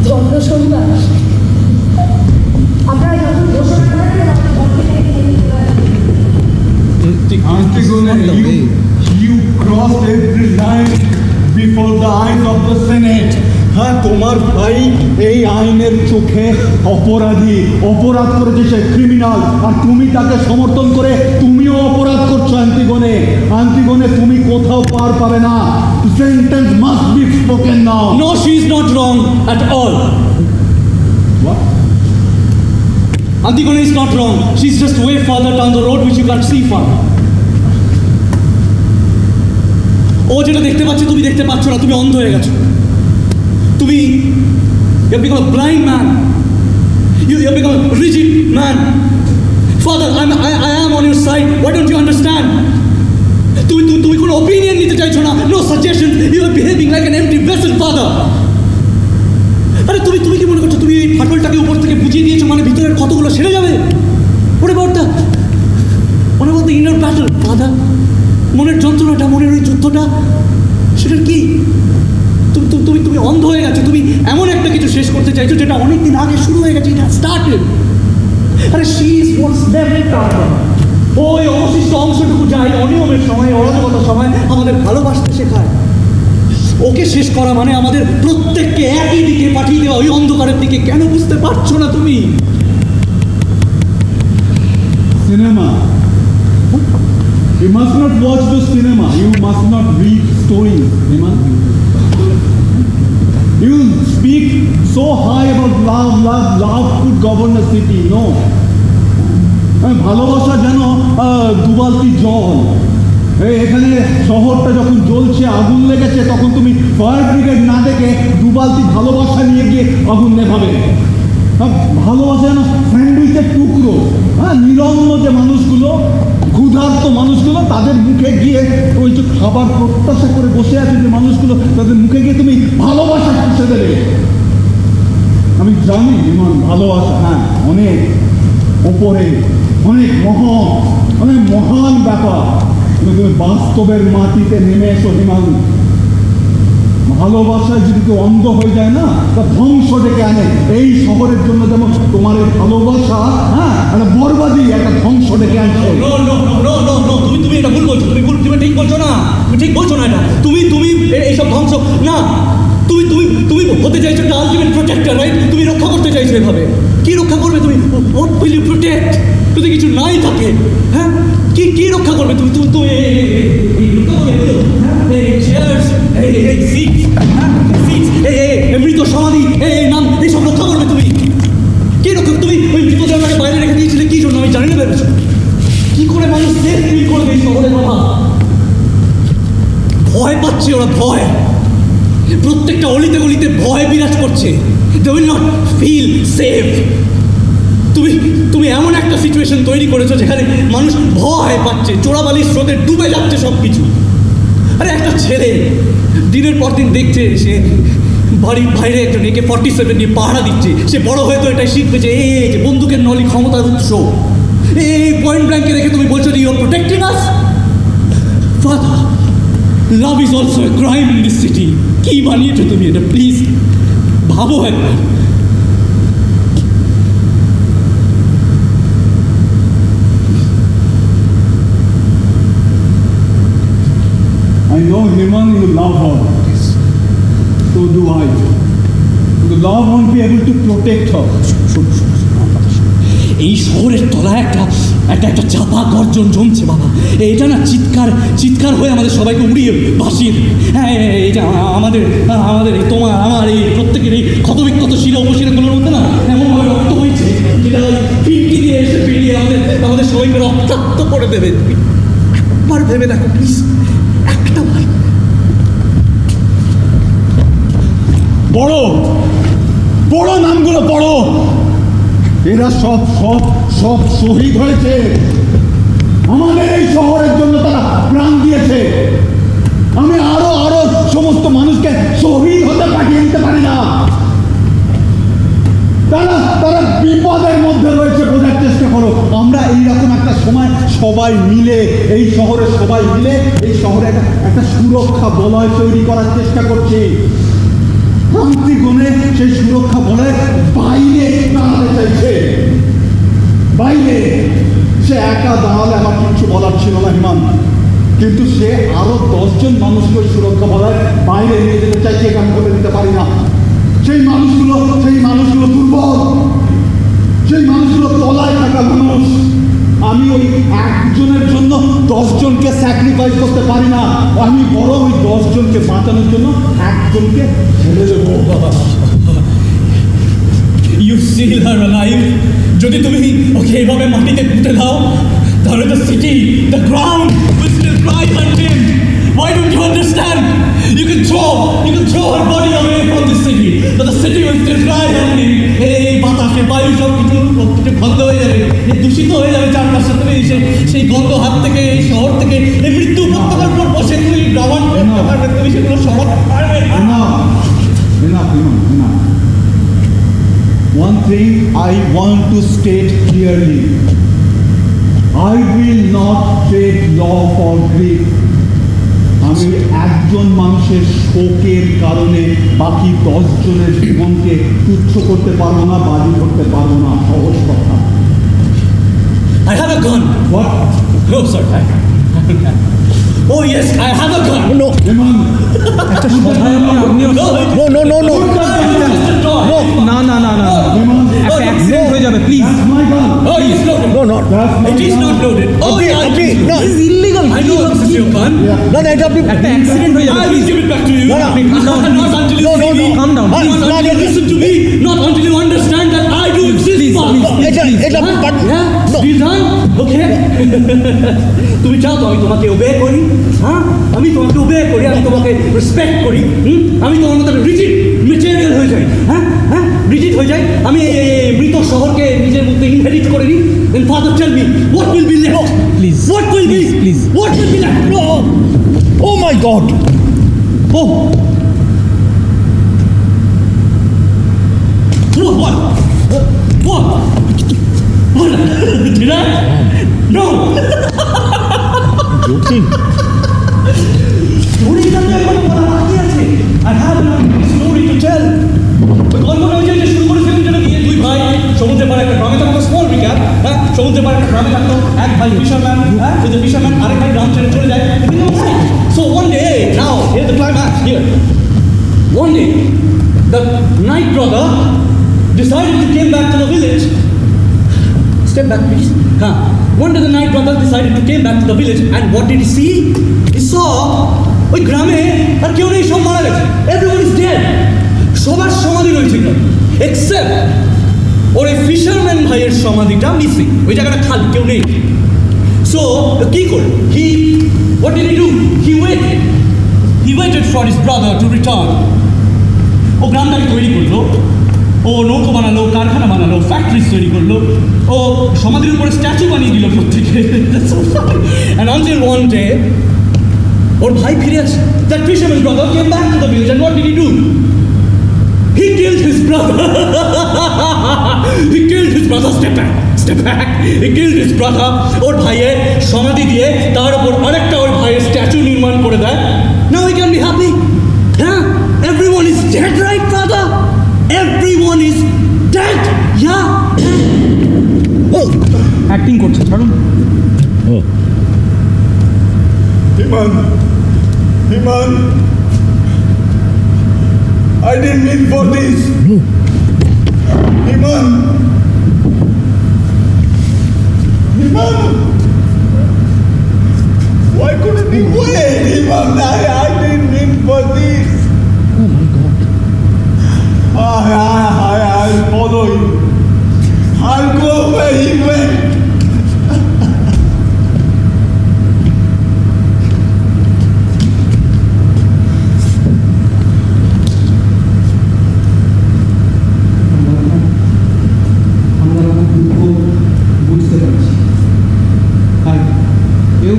ধন্য শনিবার। আপনারা যখন ঘোষণা করেন Antigone, you crossed every line before the eyes of the Senate. হ্যাঁ, তোমার ভাই এই আইনের চোখে অপরাধী, অপরাধ করেছে, সে ক্রিমিনাল। আর তুমি তাকে সমর্থন করে তুমিও অপরাধ করছো। আন্টিগনে তুমি কোথাও পার পাবে না। Sentence must be spoken now. No, she is not wrong at all. What? Antigone is not wrong. She's just way further down the road which you can't see from. ও যেটা দেখতে পাচ্ছে তুমি দেখতে পাচ্ছ না, তুমি অন্ধ হয়ে গেছো। তুমি you have become a blind man. You have become a rigid man. Father, I am on your side. Why don't you understand? তুমি কোনো opinion নিতে চাইছো না, no suggestions. You are behaving like an empty vessel, father. আরে তুমি কি মনে করছো তুমি এই ফাটলটাকে উপর থেকে বুঝিয়ে দিয়েছো মানে ভিতরের কতগুলো সেরে যাবে? What about the inner battle, father? মনের যন্ত্রণাটা, মনের ওই যুদ্ধটা, সেটা কি? তুমি অন্ধ হয়ে গেছো। তুমি এমন একটা কিছু শেষ করতে চাইছো যেটা অনেকদিন আগে শুরু হয়ে গেছে। এটা স্টার্টেড। আরে শি ইজ ওয়াটস লেফট। ওই অবশিষ্ট অংশটুকু যায় অনিয়মের সময়, অরাজকতার সময় আমাদের ভালোবাসতে শেখায়। ওকে শেষ করা মানে আমাদের প্রত্যেককে একই দিকে পাঠিয়ে দেওয়া, ওই অন্ধকারের দিকে। কেন বুঝতে পারছো না তুমি? Cinema, you must not watch the cinema, you must not read stories, Iman. high about love could govern a city. No. ভালোবাসা যেন দুবালতি জল। এখানে শহরটা যখন জ্বলছে, আগুন লেগেছে, তখন তুমি ফায়ার ব্রিগেড না দেখে দুবালতি ভালোবাসা নিয়ে গিয়ে আগুন নেভাবে। ভালোবাসা যেন স্যান্ডউইচের টুকরো। নিরন্ন যে মানুষগুলো, ক্ষুধার্ত মানুষগুলো, তাদের মুখে গিয়ে ওই যে খাবার প্রত্যাশা করে বসে আছে যে মানুষগুলো, তাদের মুখে গিয়ে তুমি ভালোবাসা খুঁজে দেবে। আমি জানি বিমান ভালোবাসা অনেক ওপরে, অনেক মহান ব্যাপার। তুমি বাস্তবের মাটিতে নেমে এসো হিমাল। ভালোবাসায় যদি কেউ অন্ধ হয়ে যায় না, তা ধ্বংস ডেকে আনে। এই শহরের জন্য যেমন তোমার এই ভালোবাসা একটা বরবাদি, একটা ধ্বংস ডেকে আনছে। তুমি এটা ভুল বলছো, তুমি ঠিক বলছো না, তুমি ঠিক বলছো না এটা। তুমি এইসব ধ্বংস না, তুমি হতে চাইছো একটা আলটিমেট প্রোটেক্টর, রাইট? তুমি রক্ষা করতে চাইছো এভাবে। কি রক্ষা করবে তুমি? What will you protect? যদি কিছু নাই থাকে, কি রক্ষা করবে তুমি? মৃত সমাধি, নাম, এইসব রক্ষা করবে তুমি? কি রক্ষা? তুমি ওই মৃতদেহটাকে বাইরে রেখে দিয়েছিলে কি জন্য আমি জানি না। ভেবেছো কি করে মানুষ সেফ ফিল করবে এই শহরে? বাবা, ভয় পাচ্ছে ওরা, ভয়। প্রত্যেকটা অলিতে গলিতে ভয় বিরাজ করছে। They will not feel safe. তুমি এমন একটা সিচুয়েশন তৈরি করেছো যেখানে মানুষ ভয় পাচ্ছে, চোরাবালির স্রোতে ডুবে যাচ্ছে সব কিছু। আরে একটা ছেলে দিনের পর দিন দেখছে সে বাড়ির বাইরে একজন AK-47 নিয়ে পাহারা দিচ্ছে, সে বড় হয়ে তো এটাই শিখবে যে এই যে বন্দুকের নলি ক্ষমতার উৎস। এই পয়েন্ট ব্ল্যাঙ্কে রেখে তুমি বলছো যে you are protecting us? Father, love is also a crime in this city. কি বানিয়েছো তুমি এটা? প্লিজ ভাবো একবার। I know Himan, you love her. So do I. The love won't be able to protect her. এই শহরের তলায় একটা চাপা গর্জন জমছে বাবা। এটা না চিৎকার হয়ে আমাদের সবাইকে উড়িয়ে ভাসিয়ে দেবে। এটা আমাদের তোমার আমার এই প্রত্যেকের এই ক্ষতবিক্ষত শিরা উপশিরাগুলোর মধ্যে না এমনভাবে রক্ত হয়েছে যেটা ফিনকি দিয়ে এসে পেরিয়ে আমাদের সবাইকে রক্তাক্ত করে দেবে। একবার ভেবে দেখো প্লিজ, একটা বার। বড় নামগুলো পড়ো। এরা সব শহীদ হয়েছে। আমাদের এই শহরের জন্য তারা প্রাণ দিয়েছে। আমি আরো সমস্ত মানুষকে শহীদ হতে পাঠিয়ে দিতে পারি না। তারা বিপদের মধ্যে রয়েছে, বোঝার চেষ্টা করো। আমরা এইরকম একটা সময় সবাই মিলে এই শহরে একটা সুরক্ষা বলয় তৈরি করার চেষ্টা করছি। শান্তিগুণে সেই সুরক্ষা বলয় বাইরে দাঁড়াতে চাইছে। বাইরে সে একা দাঁড়ালে আমার কিছু বলার ছিল না হিমান, কিন্তু সে আরো 10 জন মানুষকে ওই সুরক্ষা বলয় বাইরে নিয়ে যেতে চাইছে। এটা আমি বলে দিতে পারি না। সেই মানুষগুলো দুর্বল, সেই মানুষগুলো তলায় থাকা মানুষ। আমি ওই একজনের জন্য 10 জনকে স্যাক্রিফাইস করতে পারি না। আমি বরং ওই 10 জনকে বাঁচানোর জন্য একজনকে ছেড়ে দেবো। You still are alive. যদি তুমি ওকে এইভাবে মাটিতে পুঁতে দাও, তাহলে the city, the ground will still cry for him. Why don't you understand? You can throw her body away from the city, but the city will still cry for him. এই বাতাসে বায়ু সব কিছু বন্ধ হয়ে যাবে, দূষিত হয়ে যাবে চারপাশে। তুমি সেই গন্ধ হাত থেকে, এই শহর থেকে, এই মৃত্যু উপত্যকার উপর বসে তুমি গ্রাউন্ড করতে পারবে, তুমি সেগুলো সরাতে পারবে। One thing I want to state clearly: I will not trade law for grief. আমি একজন মানুষের শোকের কারণে বাকি 10 জনের জীবনকে তুচ্ছ করতে পারবো না, বাজি করতে পারবো না। সহজ কথা। I have a gun. What? No, sir. Oh yes, I have a gun. No. একটা কথায় আপনিও No. না একটা অ্যাক্সিডেন্ট হয়ে যাবে, please. That's my gun. Oh, it's loaded. No. It is not loaded. Oh, yeah, আপনি it is. no. It's illegal. I know. your gun. না না এটা আপনি একটা accident হয়ে যাবে. I will give it back to you. না, না. Not until you see me. calm down. Not until you listen to me. Not until you understand that I do exist. এটা Done? Okay. তুমি চাও তো আমি তোমাকে ওবে করি? হ্যাঁ, আমি তোমাকে ওবে করি, আমি তোমাকে রেসপেক্ট করি, আমি তোমার মতো রিজিড মেটেরিয়াল হয়ে যাই, হ্যাঁ হ্যাঁ রিজিড হয়ে যাই, আমি এই মৃত শহরকে নিজের মধ্যে ইনহেরিট করে নিই। Then father tell me what will be left? Please. What will be? Please. What will be left? No. Oh my God. Oh. What? What? What? Did I? No. Joking. Story জানলে এখন বলা বাকি আছে. I have a story to tell. গল্পটা ওই যে শুরু করেছিলাম যেটা দিয়ে দুই ভাই সমুদ্রে পাড়ে একটা গ্রামে থাকতো, স্মল রিক্যাপ, হ্যাঁ, সমুদ্রে পাড়ে একটা গ্রামে থাকতো, এক ভাই ফিশারম্যান, হ্যাঁ, ওই যে ফিশারম্যান আরেক ভাই গ্রাম ছেড়ে চলে যায়। So one day, now here's the climax here. One day, the night brother decided to came back to the village. Step back, please. Huh. One day the night brother decided to came back to the village, and what did he see? He saw ওই গ্রামে আর কেউ নেই, সব মারা গেছে. Everyone is dead. সবার সমাধি রয়েছে এক্সেপ্ট ওর এই ফিশারম্যান ভাইয়ের সমাধিটা মিসিং, ওই জায়গাটা খালি, কেউ নেই। সো কি করল? What did he do? He waited for his brother to return. ও গ্রামটাকে তৈরি করলো, ও নৌকো বানালো, কারখানা বানালো, ফ্যাক্টরিজ তৈরি করলো, ও সমাধির উপরে স্ট্যাচু বানিয়ে দিল প্রত্যেকে। And until one day, ওর ভাই ফিরে আসে। That fisherman brother came back to the village, and what did he do? He killed his brother. He killed his brother. Step back. He killed his brother. ওর ভাইয়ের সমাধি দিয়ে তার উপর আরেকটা ওর ভাইয়ের স্ট্যাচু নির্মাণ করে দেয়। Now we can be happy. Yeah? Everyone is dead, right, father? Everyone is dead. Yeah? Acting করছে, ছাড়ুন। Himan, I didn't mean for this. Himan, why couldn't you wait, Himan? I didn't mean for this. Oh my God. I'll follow him. I'll go where he went.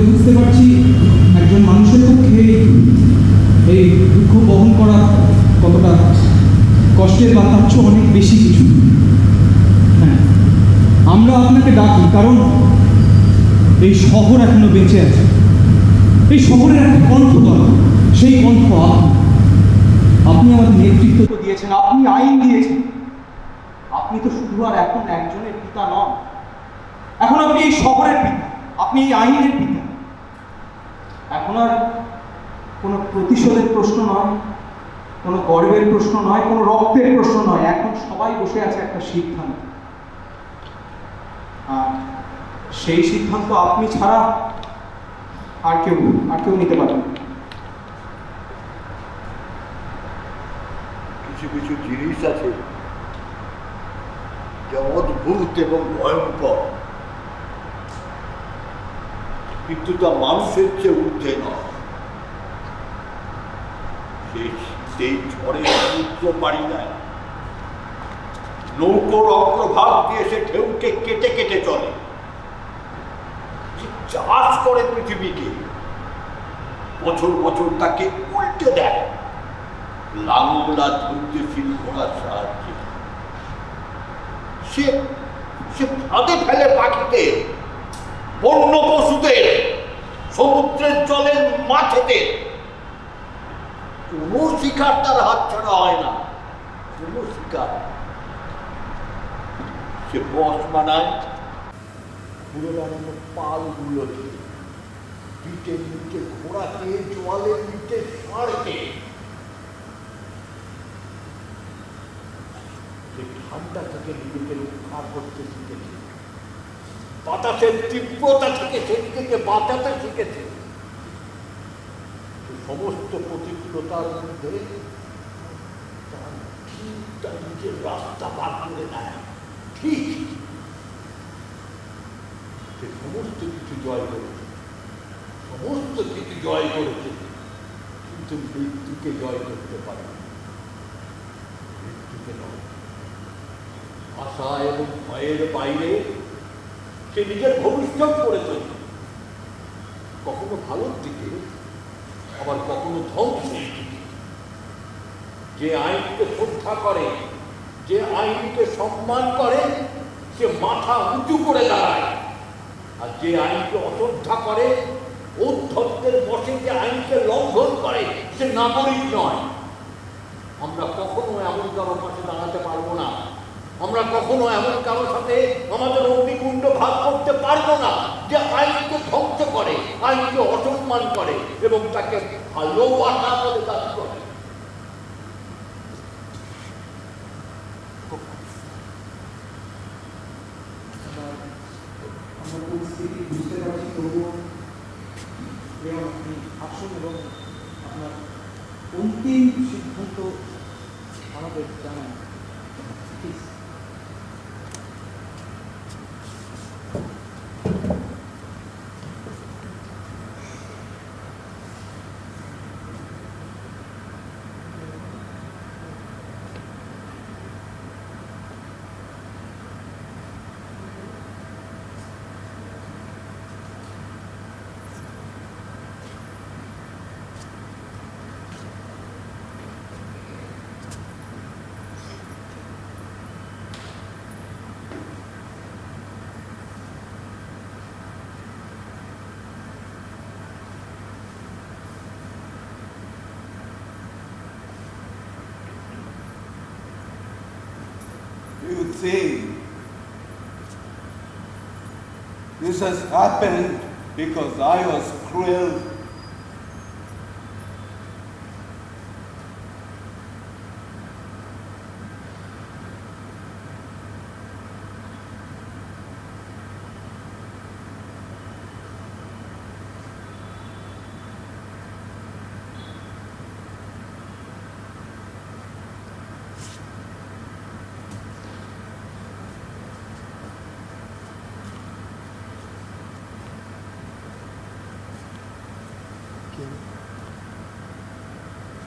বুঝতে পারছি একজন মানুষের পক্ষে এই দুঃখ বহন করা কতটা কষ্টের বা তার চেয়ে অনেক বেশি কিছু। হ্যাঁ, আমরা আপনাকে ডাকি কারণ এই শহর এখনো বেঁচে আছে, এই শহরের একটা কণ্ঠ দরকার, সেই কণ্ঠ আপনি আমাদের নেতৃত্ব তো দিয়েছেন, আপনি আইন দিয়েছেন, আপনি তো শুধু আর এখন একজনের পিতা নন, এখন আপনি এই শহরের পিতা, আপনি এই আইনের পিতা। এখন আর কোনো প্রতিশোধের প্রশ্ন নয়, কোনো গর্বের প্রশ্ন নয়, কোনো রক্তের প্রশ্ন নয়, এখন সবাই বসে আছে একটা সিদ্ধান্ত, আর সেই সিদ্ধান্ত আপনি ছাড়া আর কেউ নিতে পারবে। কিছু কিছু জিনিস আছে যা অদ্ভুত এবং ভয়ঙ্কর, কিন্তু তা মানুষের চেয়ে ঊর্ধ্বে নয়। সেই ঝড়ে সমুদ্র পারি যায়, নৌকোর অগ্রভাগ দিয়ে সে ঢেউকে কেটে কেটে চলে, চাষ করে পৃথিবীকে, বছর বছর তাকে উল্টে দেয় লাঙল আর ধৈর্যশীল ঘোড়ার সাহায্যে। সে ফাঁদে ফেলে পাখিদের, বন্য পশুদের, সমুদ্রের জলের মাছেদের। কোনো শিকার তার হাত ছাড়া হয় না, কোনো শিকার। সে বস মানায় ঘুরে বেড়ানো পালগুলো দিয়ে, পিঠের নিচে ঘোড়াকে, জলের নিচে ষাঁড়কে। সে ঠান্ডা থেকে নিজেকে রক্ষা করতে শিখেছে, বাতাসের তীব্রতা থেকে সে নিজেকে বাঁচাতে শিখেছে। সমস্ত প্রতিকূলতার মধ্যে তার ঠিকটা নিজের রাস্তা বার করে নেয়। ঠিক সে সমস্ত কিছু জয় করেছে, সমস্ত কিছু জয় করেছে, কিন্তু মৃত্যুকে জয় করতে পারে না। মৃত্যুকে নয়, আশা এবং ভয়ের বাইরে সে নিজের ভবিষ্যৎ করে চলছে, কখনো ভালোর দিকে, আবার কখনো ধ্বংসের দিকে। যে আইনকে শ্রদ্ধা করে, যে আইনকে সম্মান করে, সে মাথা উঁচু করে দাঁড়ায়। আর যে আইনকে অশ্রদ্ধা করে, ঔদ্ধত্যের বসে যে আইনকে লঙ্ঘন করে, সে নাগরিক নয়। আমরা কখনো এমন কারোর পাশে দাঁড়াতে পারবো না, আমরা কখনো এমন কারোর সাথে আমাদের অগ্নিকুণ্ড ভাগ করতে পারবো না যে আইনকে ধ্বংস করে, আইনকে অসম্মান করে এবং তাকে ভালোবাসা বলে দাবি করে। আমরা পরিস্থিতি বুঝতে পারছি, তবুও আপনি আসুন এবং আপনার অন্তিম সিদ্ধান্ত আমাদের জানান please. You think this has happened because I was cruel?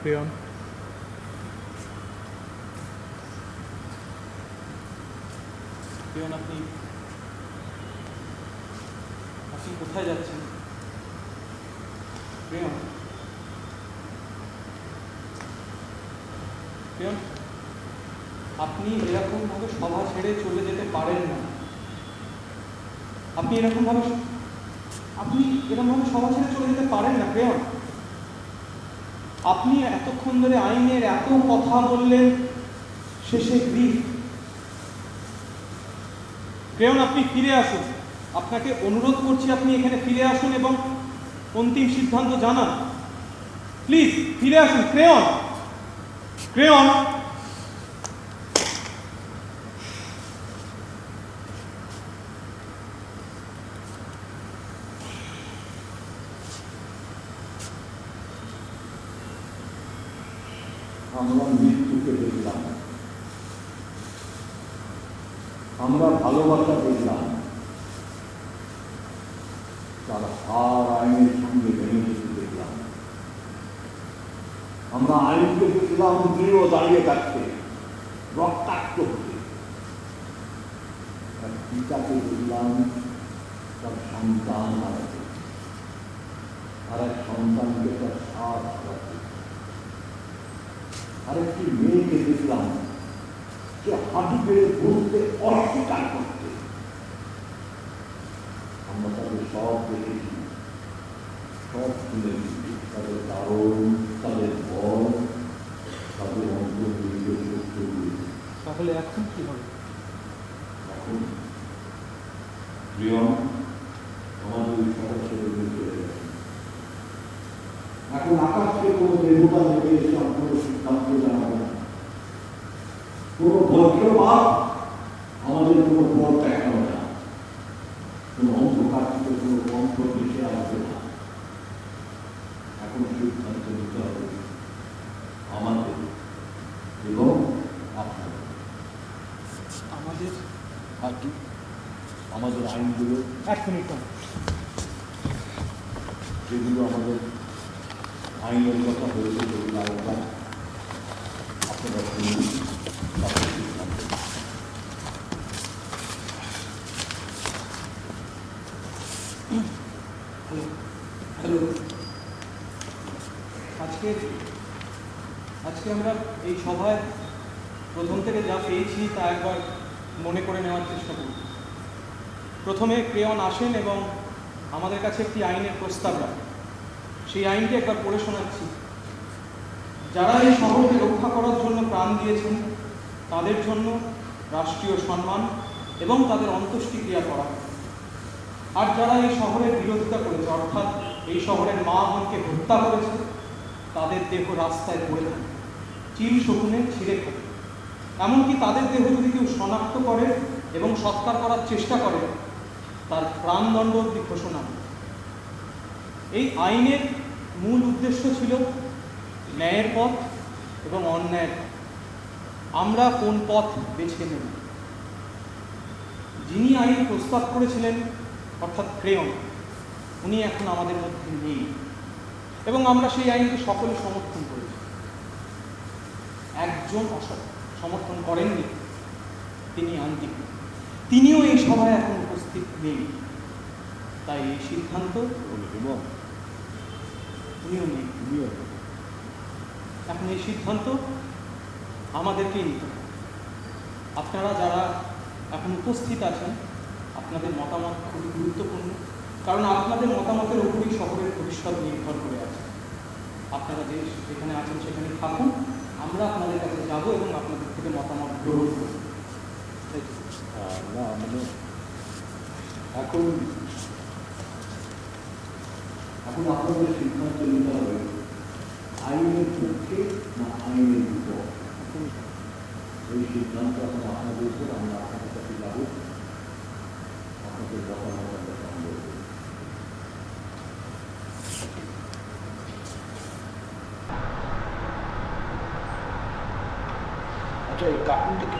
Priyam, Priyam, আপনি কোথায় যাচ্ছেন? প্রিয়ম, প্রিয়ম, আপনি এরকমভাবে সভা ছেড়ে চলে যেতে পারেন না। আপনি এরকমভাবে সভা ছেড়ে চলে যেতে পারেন না প্রিয়ম। আপনি এতক্ষণ ধরে আইনের এত কথা বললেন, শেষে গ্রিফ। ক্রেয়ন, আপনি ফিরে আসুন। আপনাকে অনুরোধ করছি, আপনি এখানে ফিরে আসুন এবং অন্তিম সিদ্ধান্ত জানান। প্লিজ ফিরে আসুন ক্রেয়ন। ক্রেয়ন, আমরা মৃত্যুকে দেখলাম, আমরা ভালোবাসা দেখলাম, তার হার আইনের সঙ্গে ভেঙে যেতে দেখলাম। আমরা আইনকে দেখলাম দৃঢ় দাঁড়িয়ে থাকতে, রক্তাক্ত হতে। তার পিতাকে দেখলাম তার সন্তান হারাতে, আর এক সন্তানকে তার সাথ হারাতে। আরেকটি মেয়েকে দেখলাম যে হাঁটু পেড়ে বলতে অস্বীকার করতে। আমরা তাদের সব দেখেছি, সব শুনেছি, তাদের কারণ, তাদের ভয়, তাদের অন্তর্নিহিত শক্তিগুলি। তাহলে এখন কি হবে? এখন প্রিয়ম আমাদের সদস্যদের চলে গেছে। এখন আকাশকে কোনো দেবতা থেকে এসে আপনাদের সিদ্ধান্ত জানাবে না, কোনো বজ্রপাত আমাদের কোনো পথ দেখানো না, কোনো অন্ধকার থেকে কোনো কণ্ঠ ভেসে আসবে না। এখন শুধু সিদ্ধান্ত নিতে হবে আমাদের এবং আপনাদের। আমাদের আর কি আমাদের আইনগুলো এক মিনিট যেগুলো আমাদের আইনের কথা হয়েছে যেগুলো আমরা আপনারা শুনুন তারপর সিদ্ধান্ত নিন। হ্যালো আজকে আমরা এই সভায় প্রথম থেকে যা পেয়েছি তা একবার মনে করে নেওয়ার চেষ্টা করি। প্রথমে ক্রেয়ন আসেন এবং আমাদের কাছে একটি আইনের প্রস্তাব রাখেন। সেই আইনটি একবার পড়ে শোনাচ্ছি। যারা এই শহরকে রক্ষা করার জন্য প্রাণ দিয়েছেন তাদের জন্য রাষ্ট্রীয় সম্মান এবং তাদের অন্ত্যেষ্টিক্রিয়া করা হয়। আর যারা এই শহরের বিরোধিতা করেছে, অর্থাৎ এই শহরের মা বোনকে হত্যা করেছে, তাদের দেহ রাস্তায় পড়ে থাকে, চিল শকুনে ছিঁড়ে থাকে। এমনকি তাদের দেহ যদি কেউ শনাক্ত করে এবং সৎকার করার চেষ্টা করে, তার প্রাণদণ্ড অবধি ঘোষণা। এই আইনের মূল উদ্দেশ্য ছিল ন্যায়ের পথ এবং অন্যায়ের পথ। আমরা কোন পথ বেছে নেব? যিনি আইন প্রস্তাব করেছিলেন অর্থাৎ ক্রেয়ন, উনি এখন আমাদের মধ্যে নেই এবং আমরা সেই আইনকে সকলে সমর্থন করেছি। একজন সমর্থন করেননি, তিনি আন্তিক। তিনিও এই সভায় এখন উপস্থিত নেই। তাই এই সিদ্ধান্ত উনিও নেই। এখন এই সিদ্ধান্ত আমাদেরকেই নিতে হবে। আপনারা যারা এখন উপস্থিত আছেন, আপনাদের মতামত খুবই গুরুত্বপূর্ণ, কারণ আপনাদের মতামতের উপরই শহরের ভবিষ্যৎ নির্ভর করে আছে। আপনারা যেখানে আছেন সেখানে থাকুন, আমরা আপনাদের কাছে যাব এবং আপনাদের থেকে মতামত গ্রহণ করব। না মানে এখন আপনাদের সিদ্ধান্ত নিতে হবে আইনের পক্ষে না আইনের বিপক্ষে। এই সিদ্ধান্ত এখন আপনাদের উপর, আমরা আপনাদের কাছে যাব, আপনাদের মতামত আমরা সংগ্রহ করব। আচ্ছা, এই কার্টুনটা কি?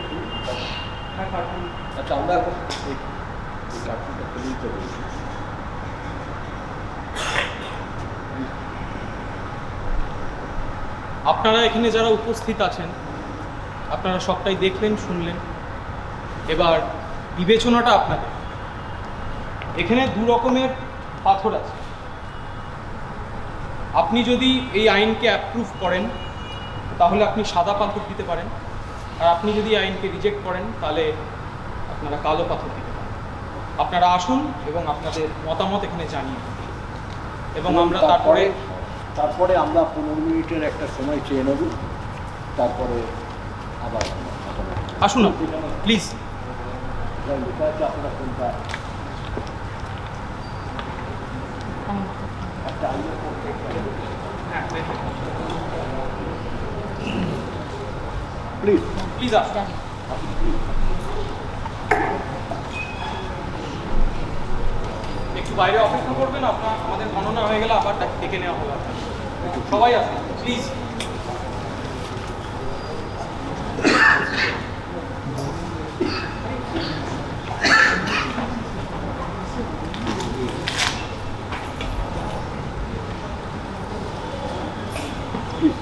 হ্যাঁ, কার্টুন। আচ্ছা, আমরা এখন এই কার্টুনটা খুলে দিতে বলছি। আপনারা এখানে যারা উপস্থিত আছেন, আপনারা সবটাই দেখলেন, শুনলেন। এবার বিবেচনাটা আপনাদের। এখানে দু রকমের পাথর আছে। আপনি যদি এই আইনকে অ্যাপ্রুভ করেন তাহলে আপনি সাদা পাথর দিতে পারেন, আর আপনি যদি আইনকে রিজেক্ট করেন তাহলে আপনারা কালো পাথর দিতে পারেন। আপনারা আসুন এবং আপনাদের মতামত এখানে জানিয়ে দিন এবং আমরা তারপরে আমরা 15 মিনিটের একটা সময় চেয়ে নেব, তারপরে আবার আসুন প্লিজ। আপনারা কোনটা একটা আইনের পক্ষে প্লিজ আসুন। একটু বাইরে অপেক্ষা করবেন, আমাদের গণনা হয়ে গেলে আবার ডেকে নেওয়া হবে। সবাই আসুন প্লিজ। প্লিজ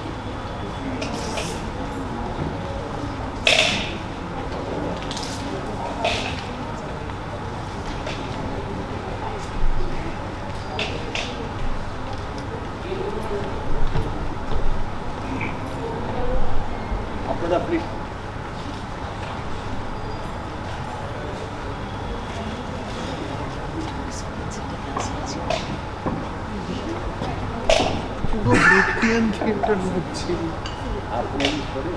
পুরো ব্রেকিয়ান থিয়েটার হচ্ছে আপনি করে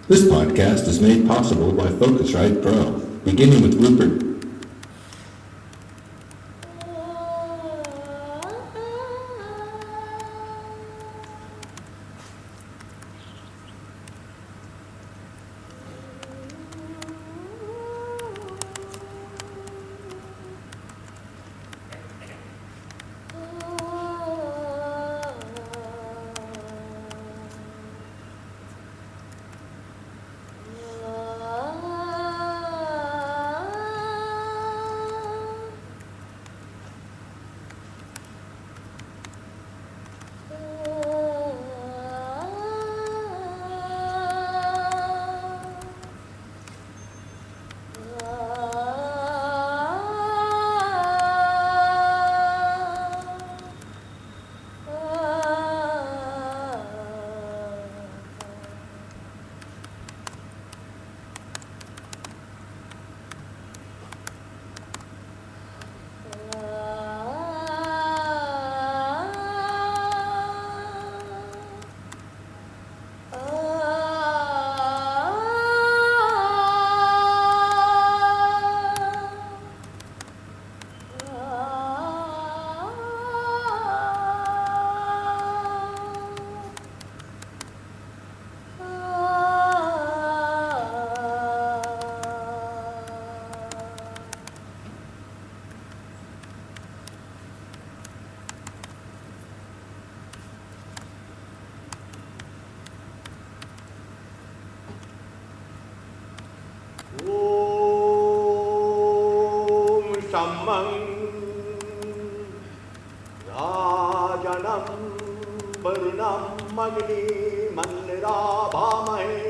This podcast is made possible by Focusrite Pro, beginning with Rupert. Sammang Rajanam Varnam Magni Manra Bhamahe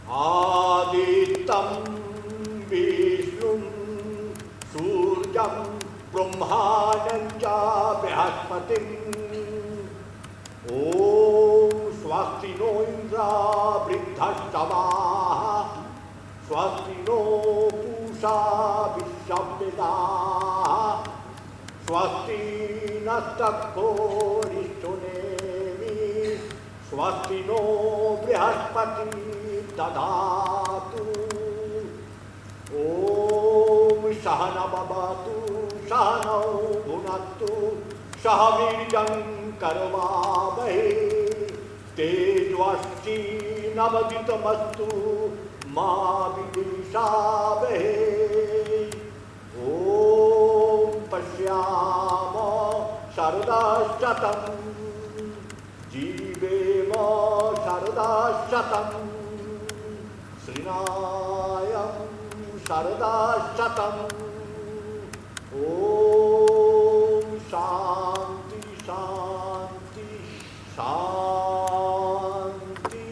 Aditam Vishnum Surjam Brahmananja Brihaspatim Om Swasti no Indra Vriddhastavaha Swasti no Pusha Vishabheda Swasti Nastakkorishtonemi Swasti no Brihaspati Dadatu Om Sahana Babatu Sahanau Bhunatu Sahavirjam Karvavahe Tejvasti Navaditamastu Ma Vidishavehe Om Pashyama Sharadashatam Jivema Sharadashatam Srinayam Sharadashatam Om Shanti Shanti Shanti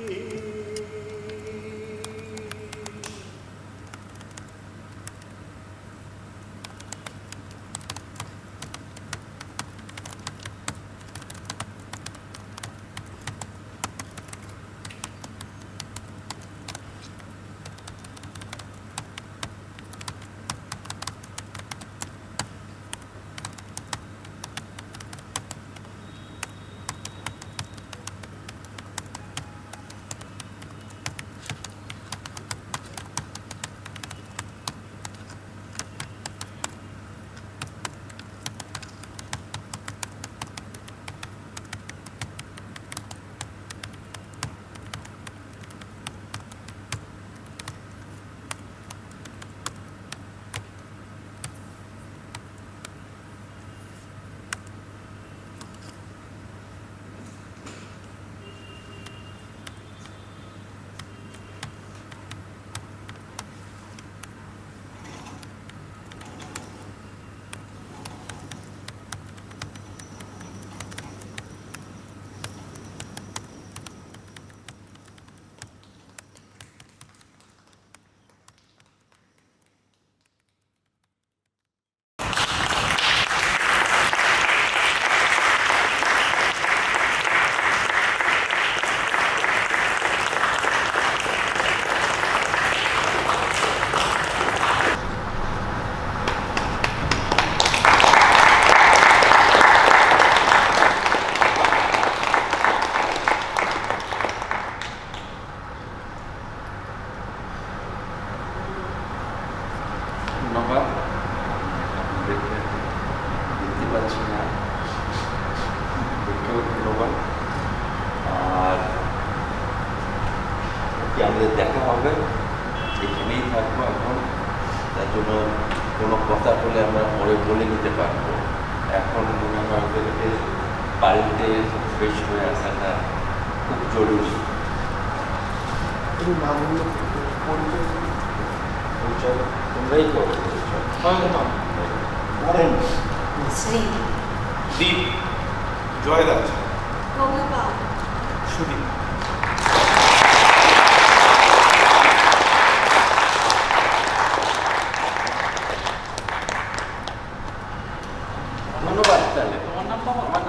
দেখা হবে, এখানেই থাকবো এখন। তার জন্য কোনো কথা বলে আমরা পরে বলে নিতে পারবো। এখন মনে হয় ওদেরকে বাড়িতে ফ্রেশ হয়ে আসাটা খুব জরুরি। পরিচয় তোমরাই করো। দীপ, জয়রাজ, সুদীপ। ধন্যবাদ। তাহলে তোমার নাম তো আমার